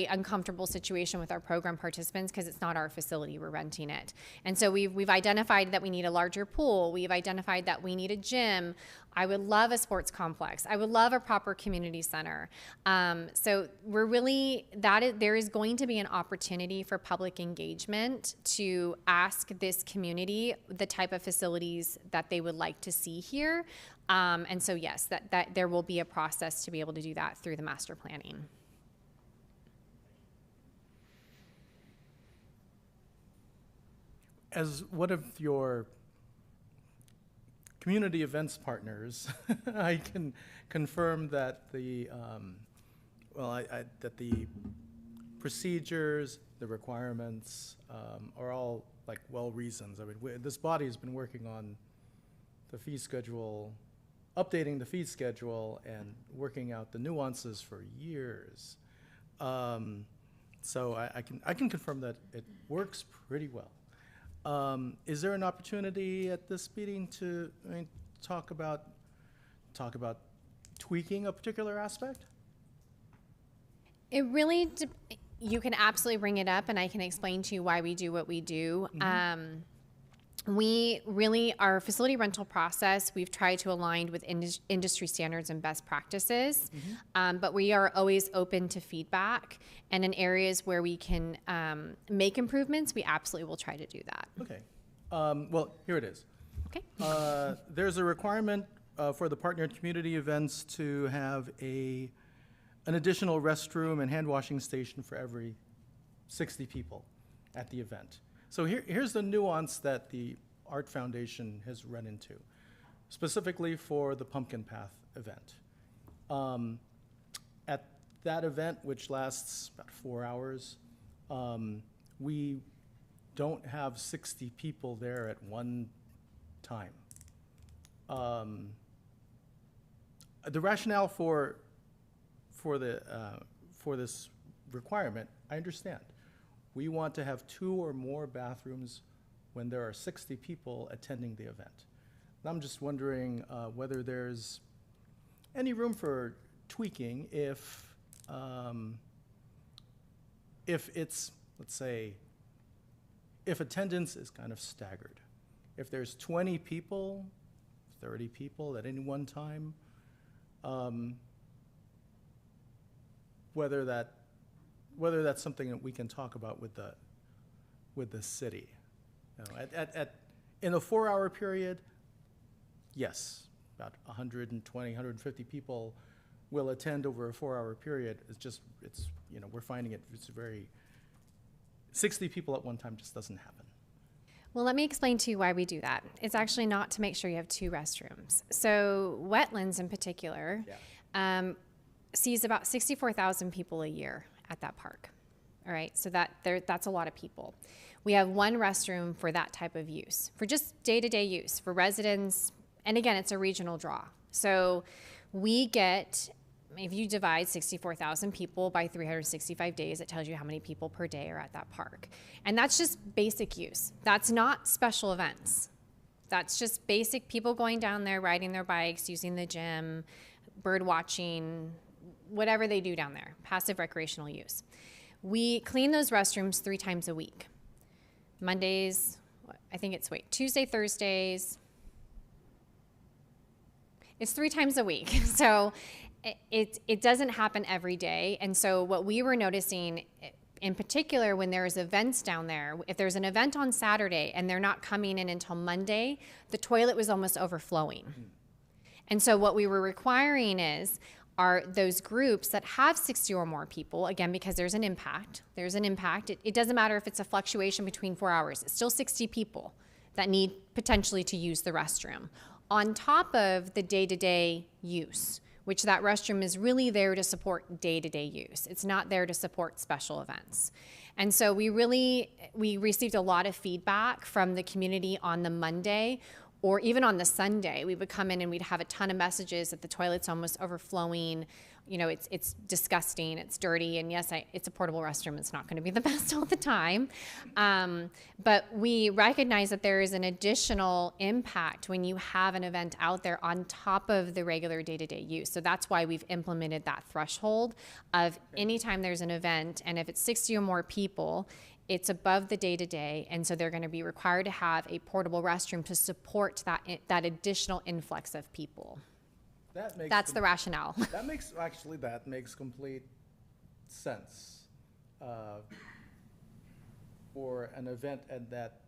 uncomfortable situation with our program participants because it's not our facility, we're renting it. And so we've identified that we need a larger pool. We've identified that we need a gym. I would love a sports complex. I would love a proper community center. So we're really, there is going to be an opportunity for public engagement to ask this community the type of facilities that they would like to see here. And so yes, that there will be a process to be able to do that through the master planning. As one of your community events partners, I can confirm that the that the procedures, the requirements are all like well reasoned. I mean, this body has been working on the fee schedule, updating the fee schedule, and working out the nuances for years. So I can confirm that it works pretty well. Is there an opportunity at this meeting to talk about tweaking a particular aspect? It really, you can absolutely bring it up and I can explain to you why we do what we do. Mm-hmm. We really, our facility rental process, we've tried to align with industry standards and best practices, mm-hmm. But we are always open to feedback, and in areas where we can make improvements, we absolutely will try to do that. Okay. Well, here it is. Okay. There's a requirement for the partner community events to have an additional restroom and hand washing station for every 60 people at the event. So here's the nuance that the Art Foundation has run into, specifically for the Pumpkin Path event. At that event, which lasts about 4 hours, we don't have 60 people there at one time. The rationale for this requirement, I understand. We want to have 2 or more bathrooms when there are 60 people attending the event. And I'm just wondering whether there's any room for tweaking if it's, let's say, if attendance is kind of staggered. If there's 20 people, 30 people at any one time, whether that's something that we can talk about with the city. You know, in a 4-hour period, yes, about 120, 150 people will attend over a 4-hour period. You know, we're finding it's 60 people at one time just doesn't happen. Well, let me explain to you why we do that. It's actually not to make sure you have 2 restrooms. So Wetlands in particular sees about 64,000 people a year at that park. All right, so that's a lot of people. We have 1 restroom for that type of use, for just day-to-day use, for residents, and again, it's a regional draw. So we get, if you divide 64,000 people by 365 days, it tells you how many people per day are at that park. And that's just basic use. That's not special events. That's just basic people going down there, riding their bikes, using the gym, bird watching, whatever they do down there, passive recreational use. We clean those restrooms 3 times a week. Mondays, Tuesday, Thursdays. It's 3 times a week. So it doesn't happen every day. And so what we were noticing in particular when there's events down there, if there's an event on Saturday and they're not coming in until Monday, the toilet was almost overflowing. And so what we were requiring are those groups that have 60 or more people, again, because there's an impact. It doesn't matter if it's a fluctuation between 4 hours. It's still 60 people that need potentially to use the restroom. On top of the day-to-day use, which that restroom is really there to support day-to-day use. It's not there to support special events. And so we received a lot of feedback from the community on the Monday, or even on the Sunday. We would come in and we'd have a ton of messages that the toilet's almost overflowing. You know, it's disgusting, it's dirty, and yes, it's a portable restroom. It's not going to be the best all the time. But we recognize that there is an additional impact when you have an event out there on top of the regular day-to-day use. So that's why we've implemented that threshold of anytime there's an event, and if it's 60 or more people, it's above the day-to-day, and so they're going to be required to have a portable restroom to support that additional influx of people. That's the rationale. That makes complete sense for an event at that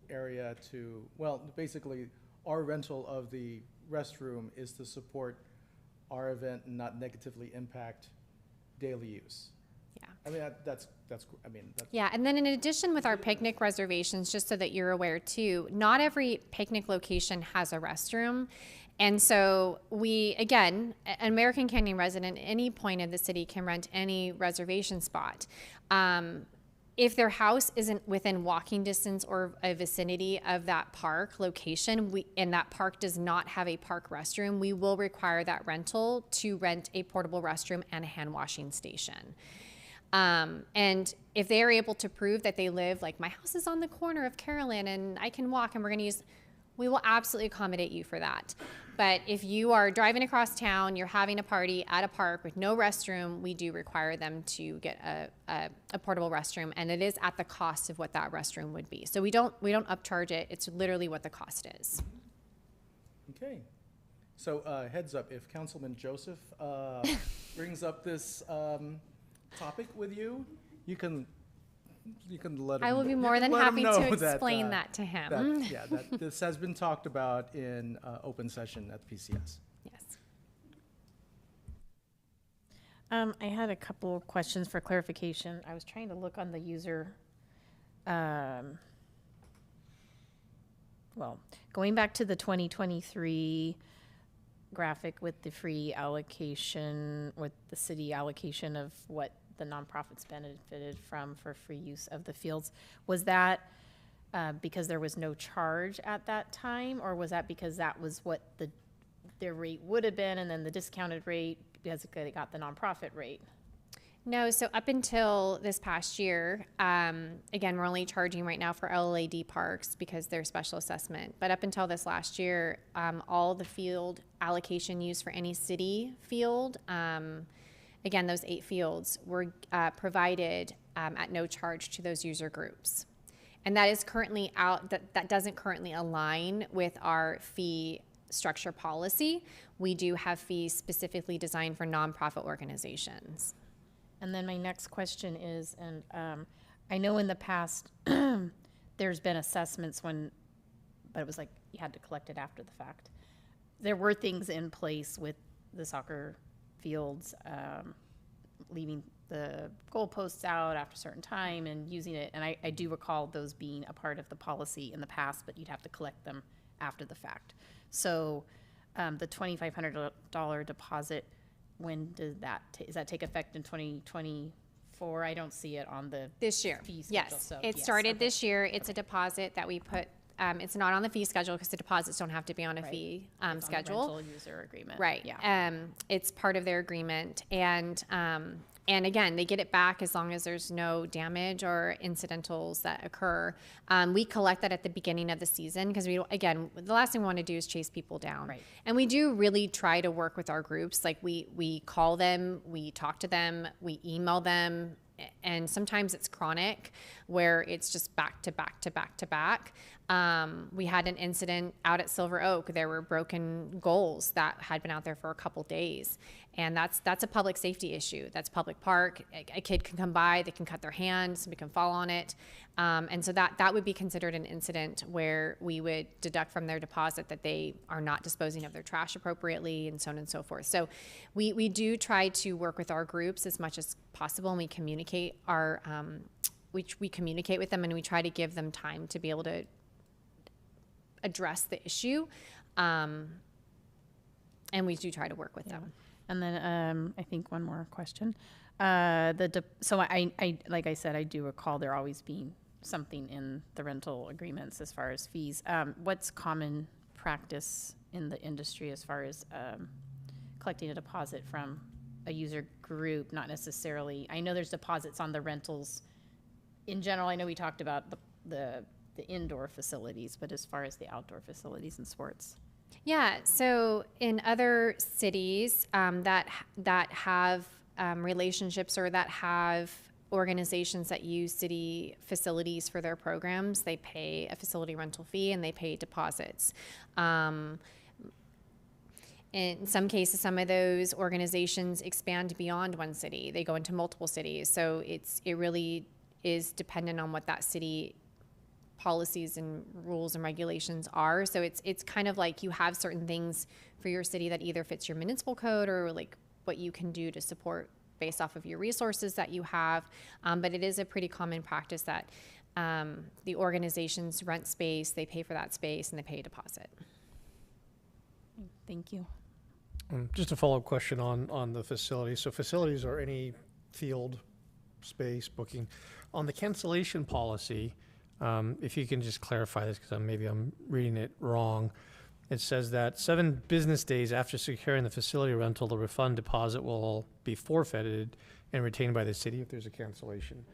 area basically our rental of the restroom is to support our event and not negatively impact daily use. Yeah. I mean, that's Yeah, and then in addition with our picnic reservations, just so that you're aware too, not every picnic location has a restroom. And so an American Canyon resident at any point in the city can rent any reservation spot. If their house isn't within walking distance or a vicinity of that park location, and that park does not have a park restroom, we will require that rental to rent a portable restroom and a hand washing station. And if they are able to prove that they live, like my house is on the corner of Carolyn and I can walk and we will absolutely accommodate you for that. But if you are driving across town, you're having a party at a park with no restroom, we do require them to get a portable restroom, and it is at the cost of what that restroom would be. So we don't upcharge it. It's literally what the cost is. okay. So heads up, if Councilman Joseph brings up this topic with you, you can let him. I will be more than happy to explain that to him. That this has been talked about in open session at PCS. Yes. I had a couple questions for clarification. I was trying to look on the user, going back to the 2023 graphic with the free allocation, with the city allocation of what the nonprofits benefited from for free use of the fields. Was that because there was no charge at that time, or was that because that was what their rate would have been, and then the discounted rate because they got the nonprofit rate? No, so up until this past year, again, we're only charging right now for LLAD parks because they're special assessment. But up until this last year, all the field allocation used for any city field, again, those 8 fields were provided at no charge to those user groups. And that is currently that doesn't currently align with our fee structure policy. We do have fees specifically designed for nonprofit organizations. And then my next question is, and I know in the past, there's been assessments but it was like you had to collect it after the fact. There were things in place with the soccer fields, leaving the goalposts out after a certain time and using it. And I do recall those being a part of the policy in the past, but you'd have to collect them after the fact. So the $2,500 deposit, when does does that take effect in 2024? I don't see it on the This year, fee schedule. yes. So, It yes, started okay. this year. It's a deposit that we put, it's not on the fee schedule because the deposits don't have to be on a Right. fee It's on the schedule. rental user agreement. Right. Yeah. It's part of their agreement. And again, they get it back as long as there's no damage or incidentals that occur. We collect that at the beginning of the season because again, the last thing we want to do is chase people down. Right. And we do really try to work with our groups. Like we call them, we talk to them, we email them, and sometimes it's chronic where it's just back to back to back to back. We had an incident out at Silver Oak. There were broken goals that had been out there for a couple days. And that's a public safety issue. That's public park. A kid can come by, they can cut their hand, somebody can fall on it. And so that would be considered an incident where we would deduct from their deposit that they are not disposing of their trash appropriately and so on and so forth. So we do try to work with our groups as much as possible, and we communicate we communicate with them, and we try to give them time to be able to address the issue. And we do try to work with them. And then I think one more question. So I like I said, I do recall there always being something in the rental agreements as far as fees. What's common practice in the industry as far as collecting a deposit from a user group? Not necessarily. I know there's deposits on the rentals. In general, I know we talked about the indoor facilities, but as far as the outdoor facilities and sports. Yeah, so in other cities that have relationships or that have organizations that use city facilities for their programs, they pay a facility rental fee and they pay deposits. In some cases, some of those organizations expand beyond one city. They go into multiple cities. So it really is dependent on what that city policies and rules and regulations are. So it's kind of like you have certain things for your city that either fits your municipal code or like what you can do to support based off of your resources that you have. But it is a pretty common practice that the organizations rent space, they pay for that space, and they pay a deposit. Thank you. Just a follow-up question on the facilities. So facilities are any field space booking. On the cancellation policy, if you can just clarify this, because maybe I'm reading it wrong. It says that 7 business days after securing the facility rental, the refund deposit will be forfeited and retained by the city if there's a cancellation.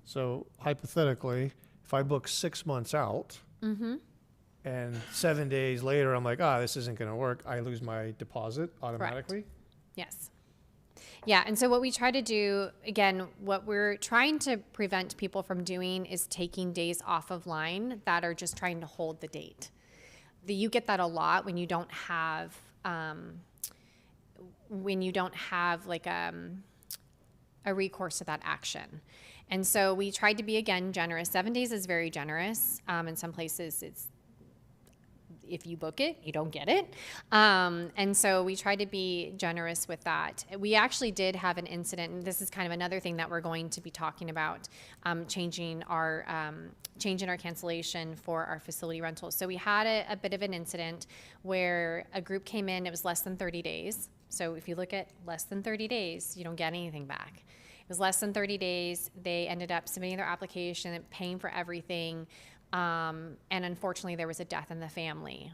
So hypothetically, if I book 6 months out and 7 days later, I'm like, this isn't going to work, I lose my deposit automatically? Yes. Yeah, and so what we try to do, again, what we're trying to prevent people from doing is taking days off of line that are just trying to hold the date. You get that a lot when you don't have like a recourse to that action. And so we tried to be, again, generous. 7 days is very generous. In some places it's, if you book it, you don't get it. And so we try to be generous with that. We actually did have an incident, and this is kind of another thing that we're going to be talking about, changing our cancellation for our facility rentals. So we had a bit of an incident where a group came in, it was less than 30 days. So if you look at less than 30 days, you don't get anything back. It was less than 30 days. They ended up submitting their application, paying for everything. And unfortunately, there was a death in the family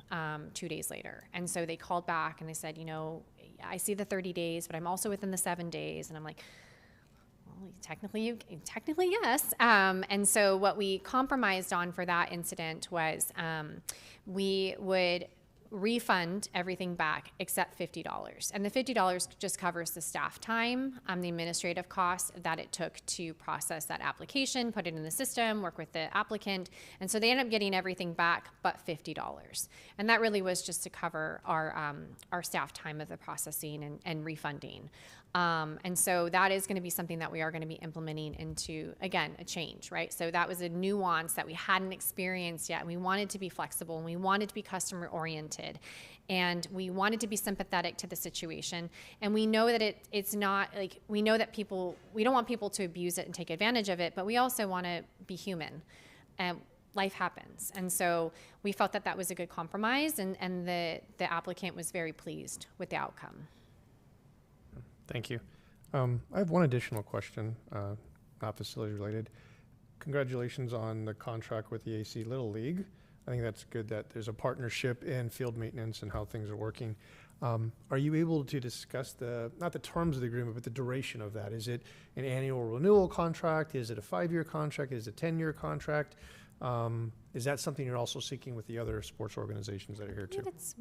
2 days later. And so they called back and they said, I see the 30 days, but I'm also within the 7 days. And I'm like, well, technically yes. And so what we compromised on for that incident was we would refund everything back except $50. And the $50 just covers the staff time, the administrative costs that it took to process that application, put it in the system, work with the applicant. And so they ended up getting everything back but $50. And that really was just to cover our staff time of the processing and refunding. And so that is going to be something that we are going to be implementing into, again, a change, right? So that was a nuance that we hadn't experienced yet. We wanted to be flexible and we wanted to be customer oriented and we wanted to be sympathetic to the situation. And we know that it's not like, we know that we don't want people to abuse it and take advantage of it, but we also want to be human. And life happens. And so we felt that that was a good compromise and the applicant was very pleased with the outcome. Thank you. I have one additional question, not facility related. Congratulations on the contract with the AC Little League. I think that's good that there's a partnership in field maintenance and how things are working. Are you able to discuss not the terms of the agreement, but the duration of that? Is it an annual renewal contract? Is it a 5-year contract? Is it a 10-year contract? Is that something you're also seeking with the other sports organizations that are here too? It's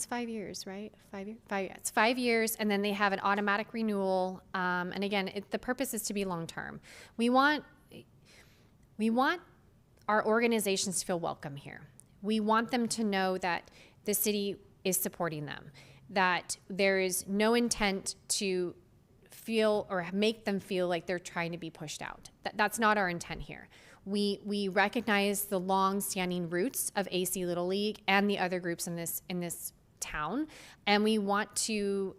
5 years, right? 5 years? It's 5 years, and then they have an automatic renewal. And again, the purpose is to be long-term. We want our organizations to feel welcome here. We want them to know that the city is supporting them, that there is no intent to feel or make them feel like they're trying to be pushed out. That's not our intent here. We recognize the long-standing roots of AC Little League and the other groups in this town, and we want to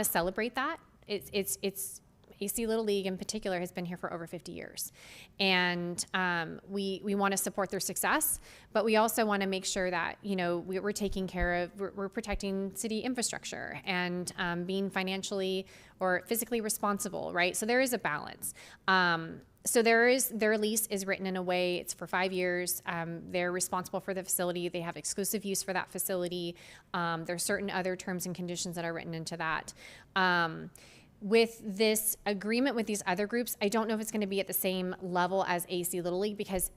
celebrate that. It's AC Little League in particular has been here for over 50 years, and we want to support their success, but we also want to make sure that we're taking care of we're protecting city infrastructure and being financially or physically responsible, right? So there is a balance. So their lease is written in a way, it's for 5 years. They're responsible for the facility. They have exclusive use for that facility. There's certain other terms and conditions that are written into that. With this agreement with these other groups, I don't know if it's going to be at the same level as AC Little League, because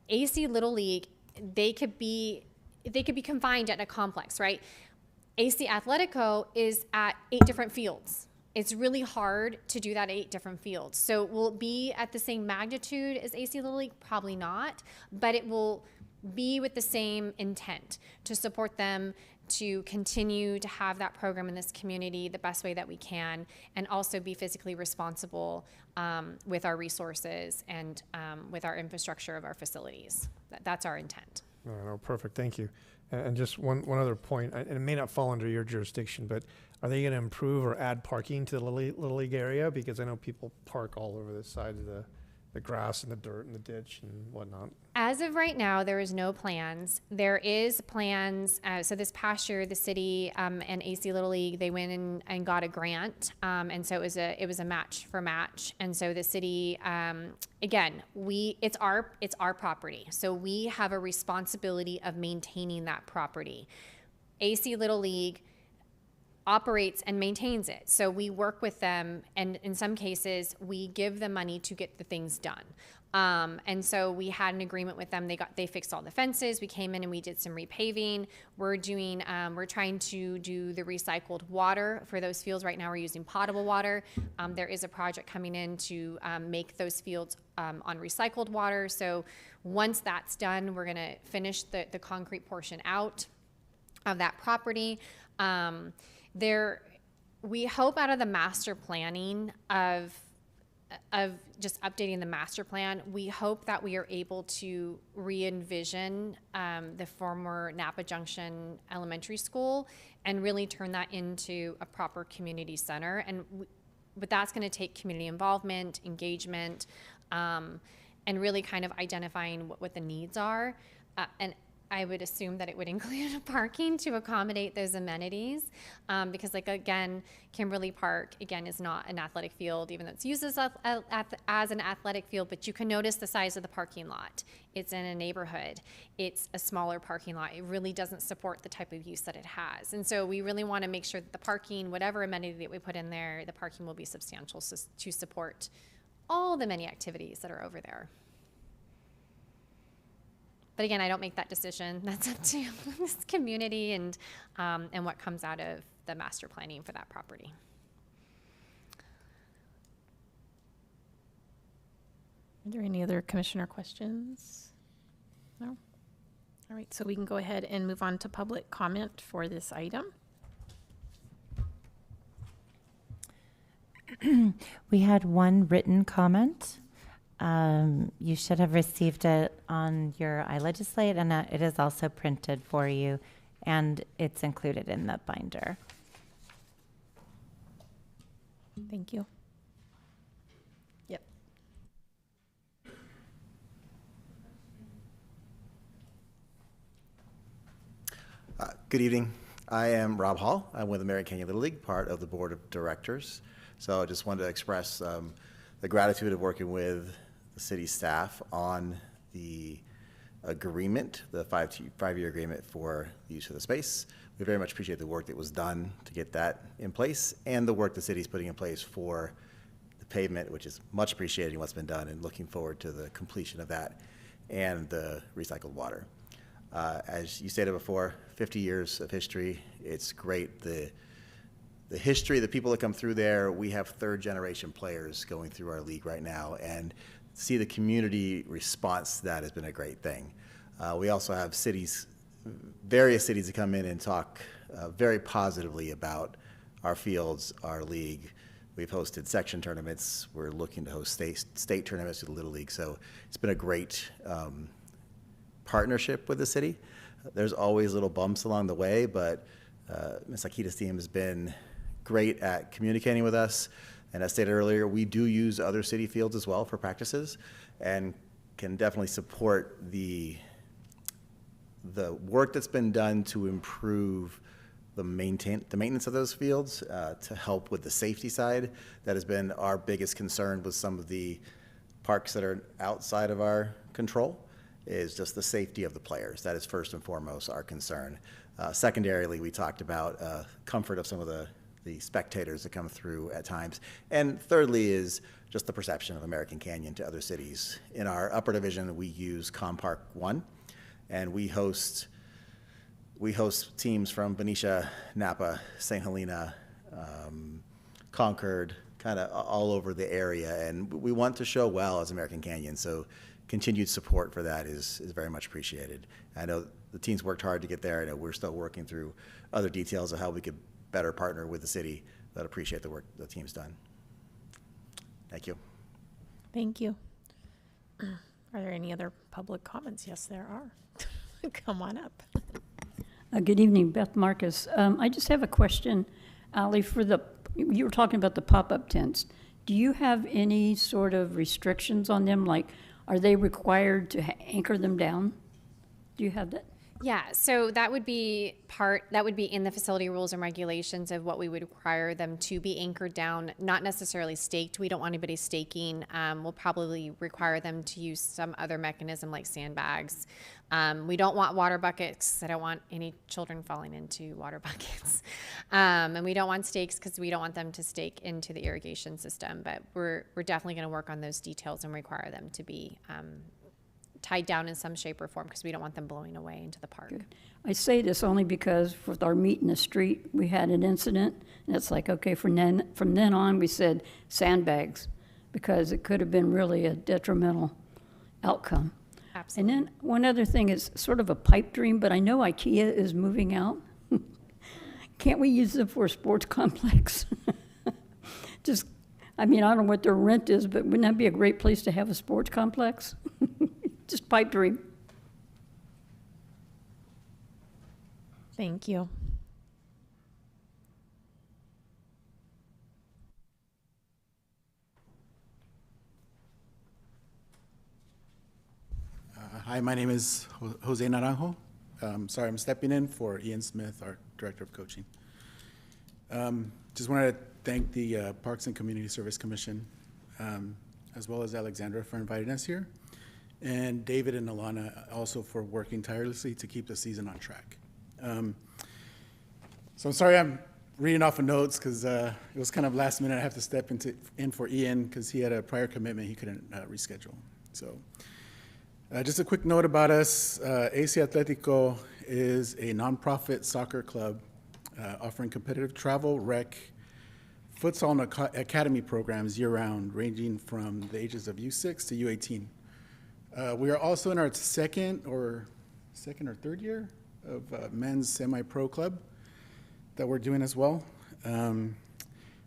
AC Little League, they could be confined at a complex, right? AC Atletico is at 8 different fields. It's really hard to do that at 8 different fields. So will it be at the same magnitude as AC Little League? Probably not, but it will be with the same intent to support them, to continue to have that program in this community the best way that we can, and also be physically responsible with our resources and with our infrastructure of our facilities. That's our intent. No, perfect. Thank you. And just one other point, and it may not fall under your jurisdiction, but are they going to improve or add parking to the Little League area? Because I know people park all over the side of the grass and the dirt and the ditch and whatnot. As of right now, there is no plans. There is plans. So this past year, the city and AC Little League, they went in and got a grant, and so it was a match for match. And so the city, again, it's our property, so we have a responsibility of maintaining that property. AC Little League operates and maintains it. So we work with them, and in some cases, we give them money to get the things done. And so we had an agreement with them. They fixed all the fences. We came in and we did some repaving. We're trying to do the recycled water for those fields. Right now we're using potable water. There is a project coming in to make those fields on recycled water. So once that's done, we're gonna finish the concrete portion out of that property. We hope out of the master planning of just updating the master plan, we hope that we are able to re-envision the former Napa Junction Elementary School and really turn that into a proper community center. But that's going to take community involvement, engagement, and really kind of identifying what the needs are. And I would assume that it would include parking to accommodate those amenities, because again, Kimberly Park, again, is not an athletic field, even though it's used as an athletic field, but you can notice the size of the parking lot. It's in a neighborhood. It's a smaller parking lot. It really doesn't support the type of use that it has. And so we really want to make sure that the parking, whatever amenity that we put in there, the parking will be substantial to support all the many activities that are over there. But again, I don't make that decision. That's up to this community and what comes out of the master planning for that property. Are there any other commissioner questions? No? All right, so we can go ahead and move on to public comment for this item. We had one written comment. You should have received it on your iLegislate, and it is also printed for you, and it's included in the binder. Thank you. Yep. Good evening. I am Rob Hall. I'm with American Canyon Little League, part of the board of directors. So I just wanted to express the gratitude of working with the city staff on the agreement, the five-year agreement for the use of the space. We very much appreciate the work that was done to get that in place and the work the city's putting in place for the pavement, which is much appreciated in what's been done, and looking forward to the completion of that and the recycled water. As you stated before, 50 years of history. It's great. The history, the people that come through there, we have third-generation players going through our league right now, and see the community response to that has been a great thing. We also have various cities that come in and talk very positively about our fields, our league. We've hosted section tournaments. We're looking to host state tournaments with the Little League. So it's been a great partnership with the city. There's always little bumps along the way, but Ms. Akita's team has been great at communicating with us. And as stated earlier, we do use other city fields as well for practices, and can definitely support the work that's been done to improve the maintenance of those fields, to help with the safety side. That has been our biggest concern with some of the parks that are outside of our control, is just the safety of the players. That is first and foremost our concern. Secondarily, we talked about comfort of some of the spectators that come through at times. And thirdly is just the perception of American Canyon to other cities. In our upper division, we use Compark 1, and we host teams from Benicia, Napa, St. Helena, Concord, kind of all over the area. And we want to show well as American Canyon. So continued support for that is very much appreciated. I know the team's worked hard to get there. I know we're still working through other details of how we could better partner with the city, but appreciate the work the team's done. Thank you. Thank you. Are there any other public comments? Yes, there are. Come on up. Good evening, Beth Marcus. I just have a question, Ali, you were talking about the pop-up tents. Do you have any sort of restrictions on them? Like, are they required to anchor them down? Do you have that? Yeah, so that would be in the facility rules and regulations of what we would require them to be anchored down, not necessarily staked. We don't want anybody staking. We'll probably require them to use some other mechanism like sandbags. We don't want water buckets. I don't want any children falling into water buckets. And we don't want stakes because we don't want them to stake into the irrigation system. But we're definitely going to work on those details and require them to be tied down in some shape or form because we don't want them blowing away into the park. Good. I say this only because with our meet in the street, we had an incident, and it's like, okay, from then on, we said sandbags because it could have been really a detrimental outcome. Absolutely. And then one other thing is sort of a pipe dream, but I know IKEA is moving out. Can't we use them for a sports complex? I don't know what their rent is, but wouldn't that be a great place to have a sports complex? Just pipe dream. Thank you. Hi, my name is Jose Naranjo. Sorry, I'm stepping in for Ian Smith, our Director of Coaching. Just wanted to thank the Parks and Community Service Commission, as well as Alexandra for inviting us here, and David and Alana also for working tirelessly to keep the season on track. So I'm sorry I'm reading off of notes because it was kind of last minute. I have to step in for Ian because he had a prior commitment he couldn't reschedule. So just a quick note about us. AC Atletico is a nonprofit soccer club offering competitive travel, rec, futsal, and academy programs year-round, ranging from the ages of U6 to U18. We are also in our second or third year of men's semi-pro club that we're doing as well. We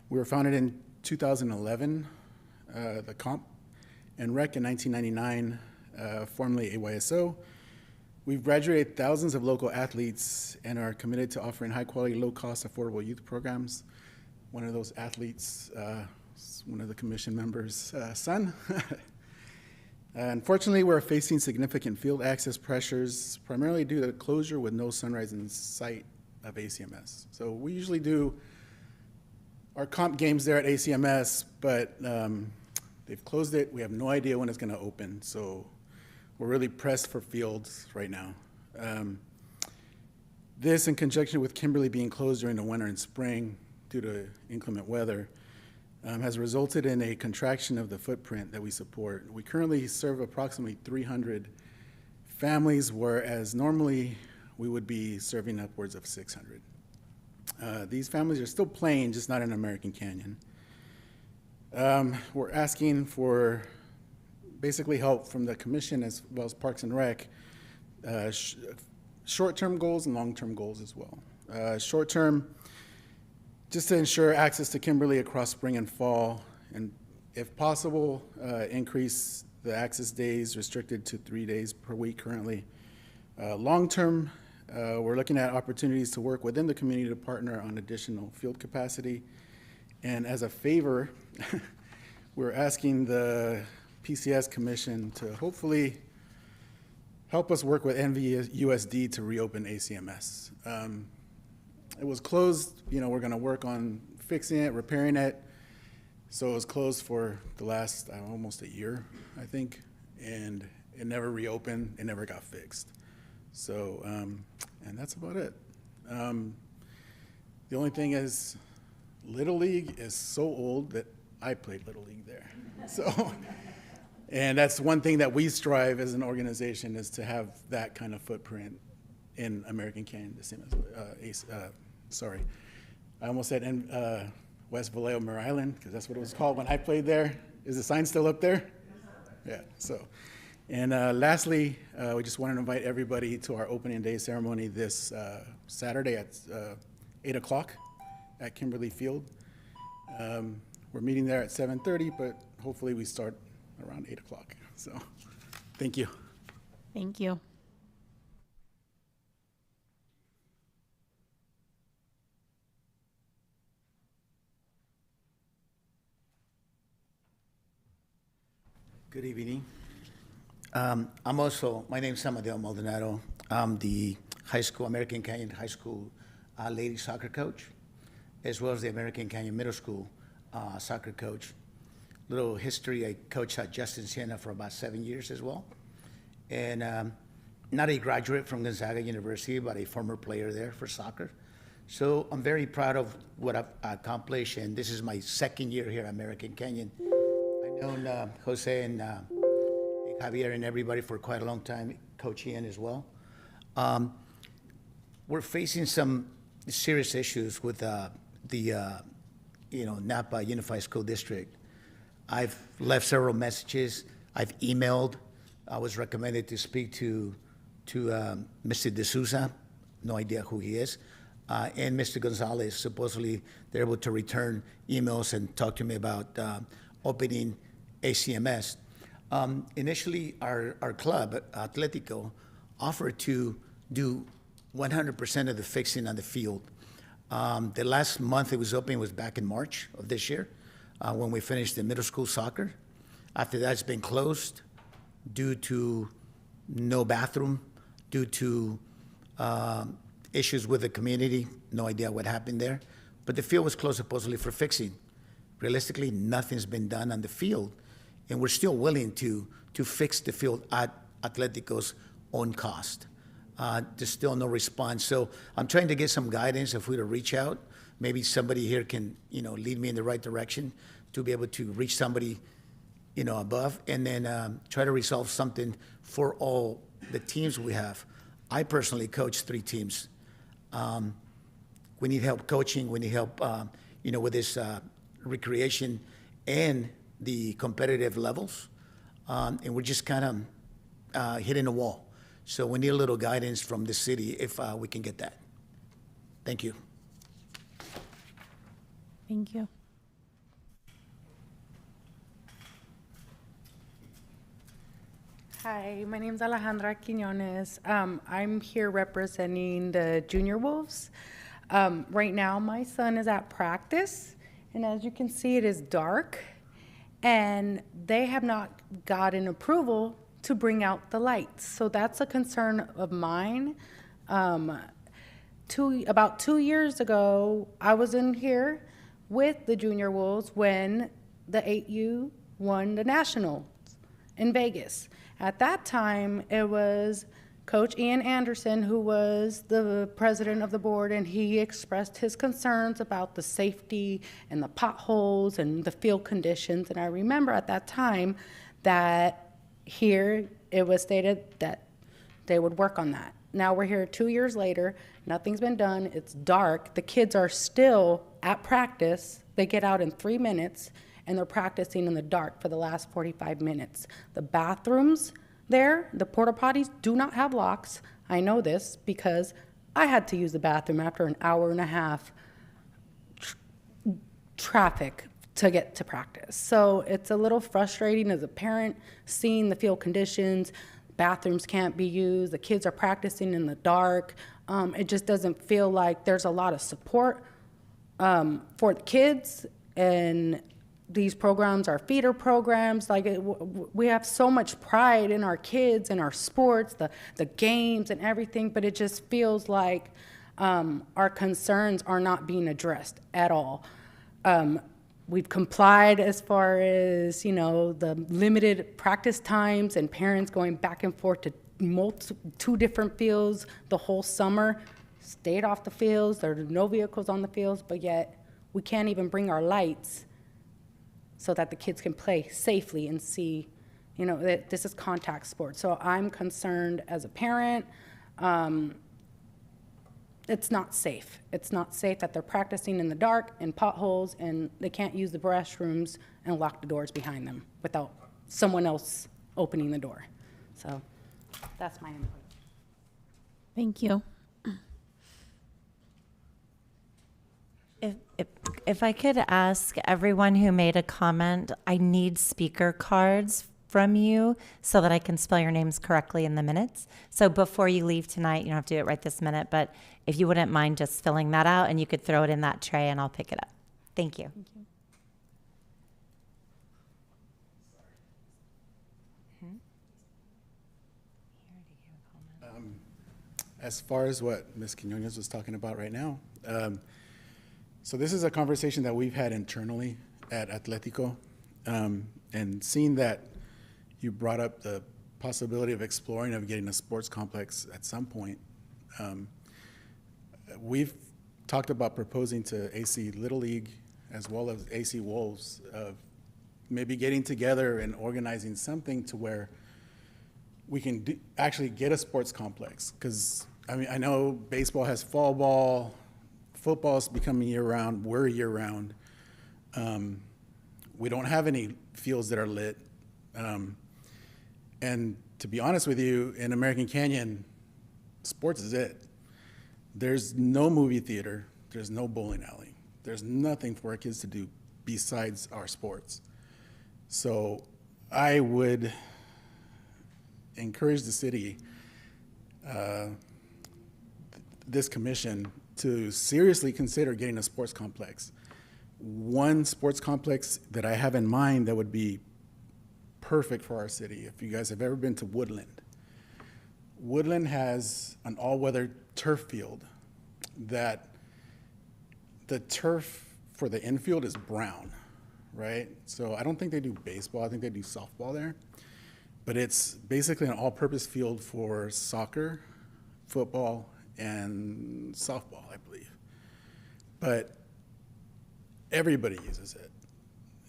were founded in 2011, the comp, and rec in 1999, formerly AYSO. We've graduated thousands of local athletes and are committed to offering high-quality, low-cost, affordable youth programs. One of those athletes is one of the commission members' son. Unfortunately, we're facing significant field access pressures, primarily due to the closure with no sunrise in sight of ACMS. So we usually do our comp games there at ACMS, but they've closed it. We have no idea when it's going to open. So we're really pressed for fields right now. This, in conjunction with Kimberly being closed during the winter and spring due to inclement weather, has resulted in a contraction of the footprint that we support. We currently serve approximately 300 families, whereas normally we would be serving upwards of 600. These families are still playing, just not in American Canyon. We're asking for basically help from the commission as well as Parks and Rec, short-term goals and long-term goals as well. Short-term, just to ensure access to Kimberly across spring and fall, and if possible, increase the access days restricted to 3 days per week currently. Long-term, we're looking at opportunities to work within the community to partner on additional field capacity. And as a favor, we're asking the PCS Commission to hopefully help us work with NVUSD to reopen ACMS. It was closed, we're gonna work on fixing it, repairing it. So it was closed for the last, almost a year, I think, and it never reopened, it never got fixed. So, and that's about it. The only thing is, Little League is so old that I played Little League there. So, and that's one thing that we strive as an organization, is to have that kind of footprint in American Canyon, the same as I almost said West Vallejo, Mare Island, because that's what it was called when I played there. Is the sign still up there? Yeah, so. And lastly, we just want to invite everybody to our opening day ceremony this Saturday at 8 o'clock at Kimberly Field. We're meeting there at 7:30, but hopefully we start around 8 o'clock. So, thank you. Thank you. Good evening. My name is Amadeo Maldonado. I'm the American Canyon High School ladies soccer coach, as well as the American Canyon Middle School soccer coach. Little history, I coached at Justin Siena for about 7 years as well. And not a graduate from Gonzaga University, but a former player there for soccer. So I'm very proud of what I've accomplished, and this is my second year here at American Canyon. I've known Jose and Javier and everybody for quite a long time, Coach Ian as well. We're facing some serious issues with the Napa Unified School District. I've left several messages. I've emailed. I was recommended to speak to Mr. D'Souza, no idea who he is, and Mr. Gonzalez. Supposedly, they're able to return emails and talk to me about opening ACMS. Initially, our club, Atletico, offered to do 100% of the fixing on the field. The last month it was open was back in March of this year, when we finished the middle school soccer. After that, it's been closed due to no bathroom, due to issues with the community. No idea what happened there. But the field was closed supposedly for fixing. Realistically, nothing's been done on the field, and we're still willing to fix the field at Atletico's own cost. There's still no response. So I'm trying to get some guidance if we to reach out. Maybe somebody here can, lead me in the right direction to be able to reach somebody, above, and then try to resolve something for all the teams we have. I personally coach 3 teams. We need help coaching. We need help, with this recreation and the competitive levels. And we're just kind of hitting a wall. So we need a little guidance from the city if we can get that. Thank you. Thank you. Hi, my name's Alejandra Quinones. I'm here representing the Junior Wolves. Right now, my son is at practice, and as you can see, it is dark, and they have not gotten approval to bring out the lights. So that's a concern of mine. About 2 years ago, I was in here with the Junior Wolves when the 8U won the Nationals in Vegas. At that time, it was Coach Ian Anderson who was the president of the board, and he expressed his concerns about the safety and the potholes and the field conditions. And I remember at that time that here it was stated that they would work on that. Now we're here 2 years later, nothing's been done, it's dark, the kids are still at practice, they get out in 3 minutes, and they're practicing in the dark for the last 45 minutes. The bathrooms there, the porta potties, do not have locks. I know this because I had to use the bathroom after an hour and a half traffic to get to practice. So it's a little frustrating as a parent seeing the field conditions, bathrooms can't be used, the kids are practicing in the dark. It just doesn't feel like there's a lot of support for the kids, and these programs are feeder programs. Like we have so much pride in our kids and our sports, the games and everything, but it just feels like our concerns are not being addressed at all. We've complied as far as, the limited practice times and parents going back and forth to 2 different fields the whole summer, stayed off the fields, there are no vehicles on the fields, but yet we can't even bring our lights so that the kids can play safely and see, that this is contact sports. So I'm concerned as a parent. It's not safe. It's not safe that they're practicing in the dark in potholes and they can't use the restrooms and lock the doors behind them without someone else opening the door. So that's my input. Thank you. If I could ask everyone who made a comment, I need speaker cards from you so that I can spell your names correctly in the minutes. So before you leave tonight, you don't have to do it right this minute, but if you wouldn't mind just filling that out, and you could throw it in that tray and I'll pick it up. Thank you. Thank you. As far as what Ms. Quinones was talking about right now, so this is a conversation that we've had internally at Atletico, and seeing that you brought up the possibility of exploring of getting a sports complex at some point, we've talked about proposing to AC Little League as well as AC Wolves of maybe getting together and organizing something to where we can actually get a sports complex. Because I know baseball has fall ball, football's becoming year-round, we're year-round. We don't have any fields that are lit. And to be honest with you, in American Canyon, sports is it. There's no movie theater, there's no bowling alley. There's nothing for our kids to do besides our sports. So I would encourage the city, this commission, to seriously consider getting a sports complex. One sports complex that I have in mind that would be perfect for our city, if you guys have ever been to Woodland. Woodland has an all-weather turf field that the turf for the infield is brown, right? So I don't think they do baseball, I think they do softball there. But it's basically an all-purpose field for soccer, football, and softball, I believe. But everybody uses it.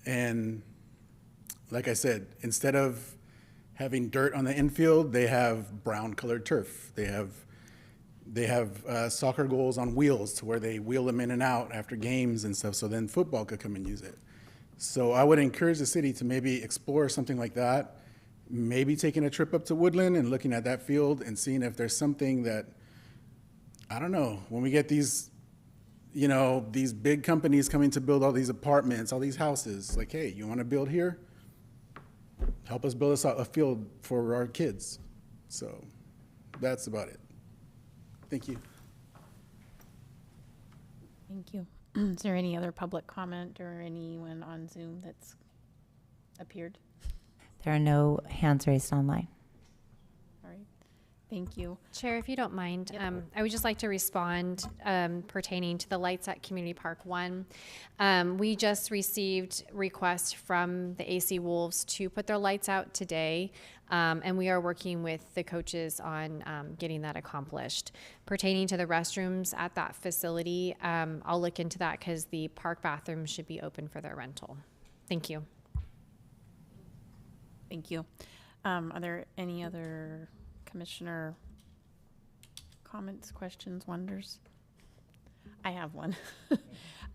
And like I said, instead of having dirt on the infield, they have brown-colored turf. They have soccer goals on wheels to where they wheel them in and out after games and stuff, so then football could come and use it. So I would encourage the city to maybe explore something like that, maybe taking a trip up to Woodland and looking at that field and seeing if there's something that, I don't know, when we get these, these big companies coming to build all these apartments, all these houses, like, hey, you want to build here? help us build us a field for our kids. So that's about it. Thank you. Thank you. Is there any other public comment or anyone on Zoom that's appeared? There are no hands raised online. All right. Thank you. Chair, if you don't mind, I would just like to respond pertaining to the Lights at Community Park 1. We just received requests from the AC Wolves to put their lights out today, and we are working with the coaches on getting that accomplished. Pertaining to the restrooms at that facility, I'll look into that because the park bathrooms should be open for their rental. Thank you. Thank you. Are there any other commissioner comments, questions, wonders? I have one.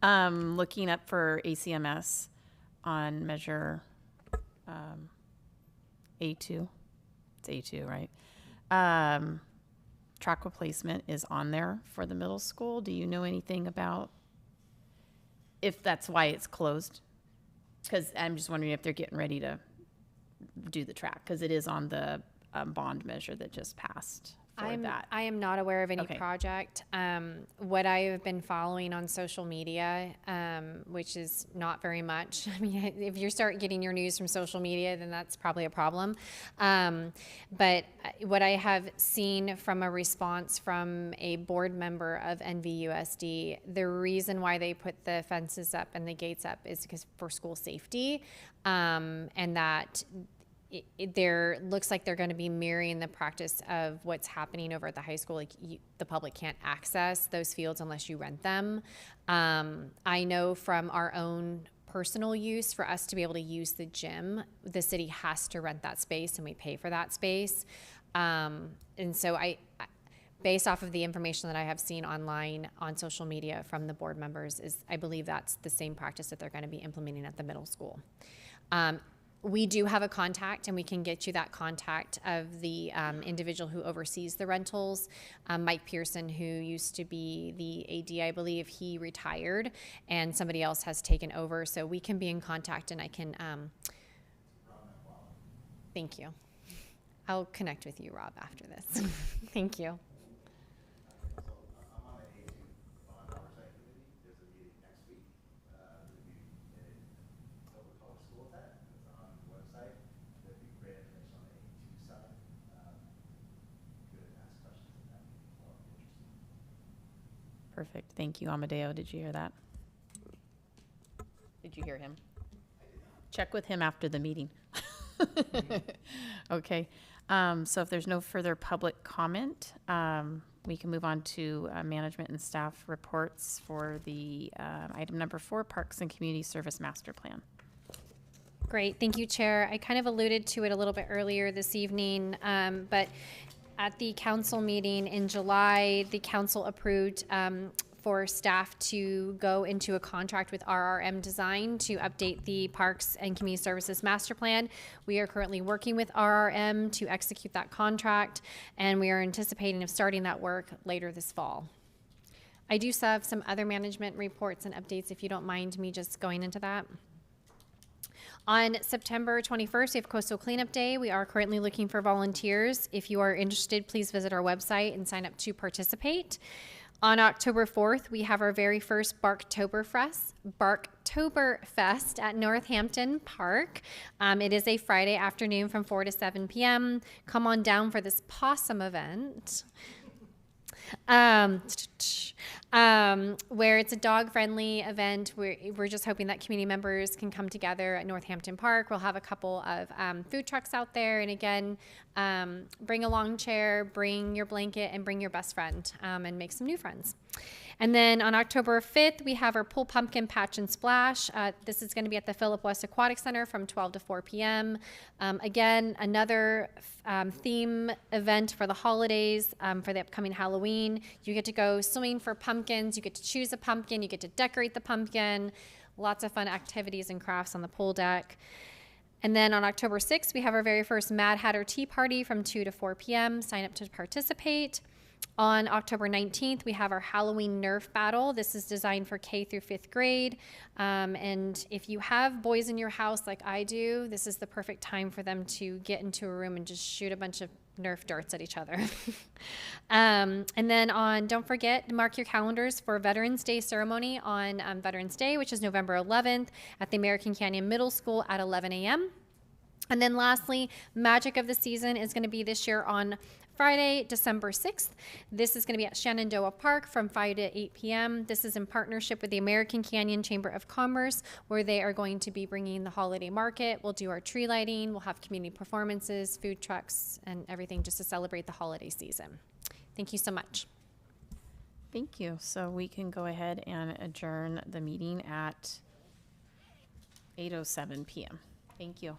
Looking up for ACMS on measure A2. It's A2, right? Track replacement is on there for the middle school. Do you know anything about if that's why it's closed? Because I'm just wondering if they're getting ready to do the track, because it is on the bond measure that just passed for that. I am not aware of any Okay. project. What I have been following on social media, which is not very much. I mean, if you start getting your news from social media, then that's probably a problem. But what I have seen from a response from a board member of NVUSD, the reason why they put the fences up and the gates up is because for school safety, and that there looks like they're going to be mirroring the practice of what's happening over at the high school. Like the public can't access those fields unless you rent them. I know from our own personal use, for us to be able to use the gym, the city has to rent that space and we pay for that space. And so based off of the information that I have seen online on social media from the board members, is I believe that's the same practice that they're going to be implementing at the middle school. We do have a contact, and we can get you that contact of the individual who oversees the rentals, Mike Pearson, who used to be the AD, I believe. He retired, and somebody else has taken over, so we can be in contact, and I can. Thank you. I'll connect with you, Rob, after this. Thank you. Perfect. Thank you, Amadeo. Did you hear that? Did you hear him? Check with him after the meeting. Okay. So if there's no further public comment, we can move on to management and staff reports for the item number 4, Parks and Community Service Master Plan. Great, thank you, Chair. I kind of alluded to it a little bit earlier this evening, but at the council meeting in July, the council approved for staff to go into a contract with RRM Design to update the Parks and Community Services Master Plan. We are currently working with RRM to execute that contract, and we are anticipating of starting that work later this fall. I do have some other management reports and updates, if you don't mind me just going into that. On September 21st, we have Coastal Cleanup Day. We are currently looking for volunteers. If you are interested, please visit our website and sign up to participate. On October 4th, we have our very first Barktoberfest at Northampton Park. It is a Friday afternoon from 4 to 7 p.m. Come on down for this possum event. Where it's a dog-friendly event. We're just hoping that community members can come together at Northampton Park. We'll have a couple of food trucks out there, and again, bring a lawn chair, bring your blanket, and bring your best friend, and make some new friends. And then on October 5th, we have our Pull Pumpkin Patch and Splash. This is going to be at the Philip West Aquatic Center from 12 to 4 p.m. Again, another theme event for the holidays, for the upcoming Halloween. You get to go swimming for pumpkins. You get to choose a pumpkin. You get to decorate the pumpkin. Lots of fun activities and crafts on the pool deck. And then on October 6th, we have our very first Mad Hatter Tea Party from 2 to 4 p.m. Sign up to participate. On October 19th, we have our Halloween Nerf battle. This is designed for K through 5th grade. And if you have boys in your house like I do, this is the perfect time for them to get into a room and just shoot a bunch of Nerf darts at each other. And then don't forget, mark your calendars for Veterans Day ceremony on Veterans Day, which is November 11th at the American Canyon Middle School at 11 a.m. And then lastly, Magic of the Season is going to be this year on Friday, December 6th. This is going to be at Shenandoah Park from 5 to 8 p.m. This is in partnership with the American Canyon Chamber of Commerce, where they are going to be bringing the holiday market. We'll do our tree lighting. We'll have community performances, food trucks, and everything just to celebrate the holiday season. Thank you so much. Thank you. So we can go ahead and adjourn the meeting at 8:07 p.m. Thank you.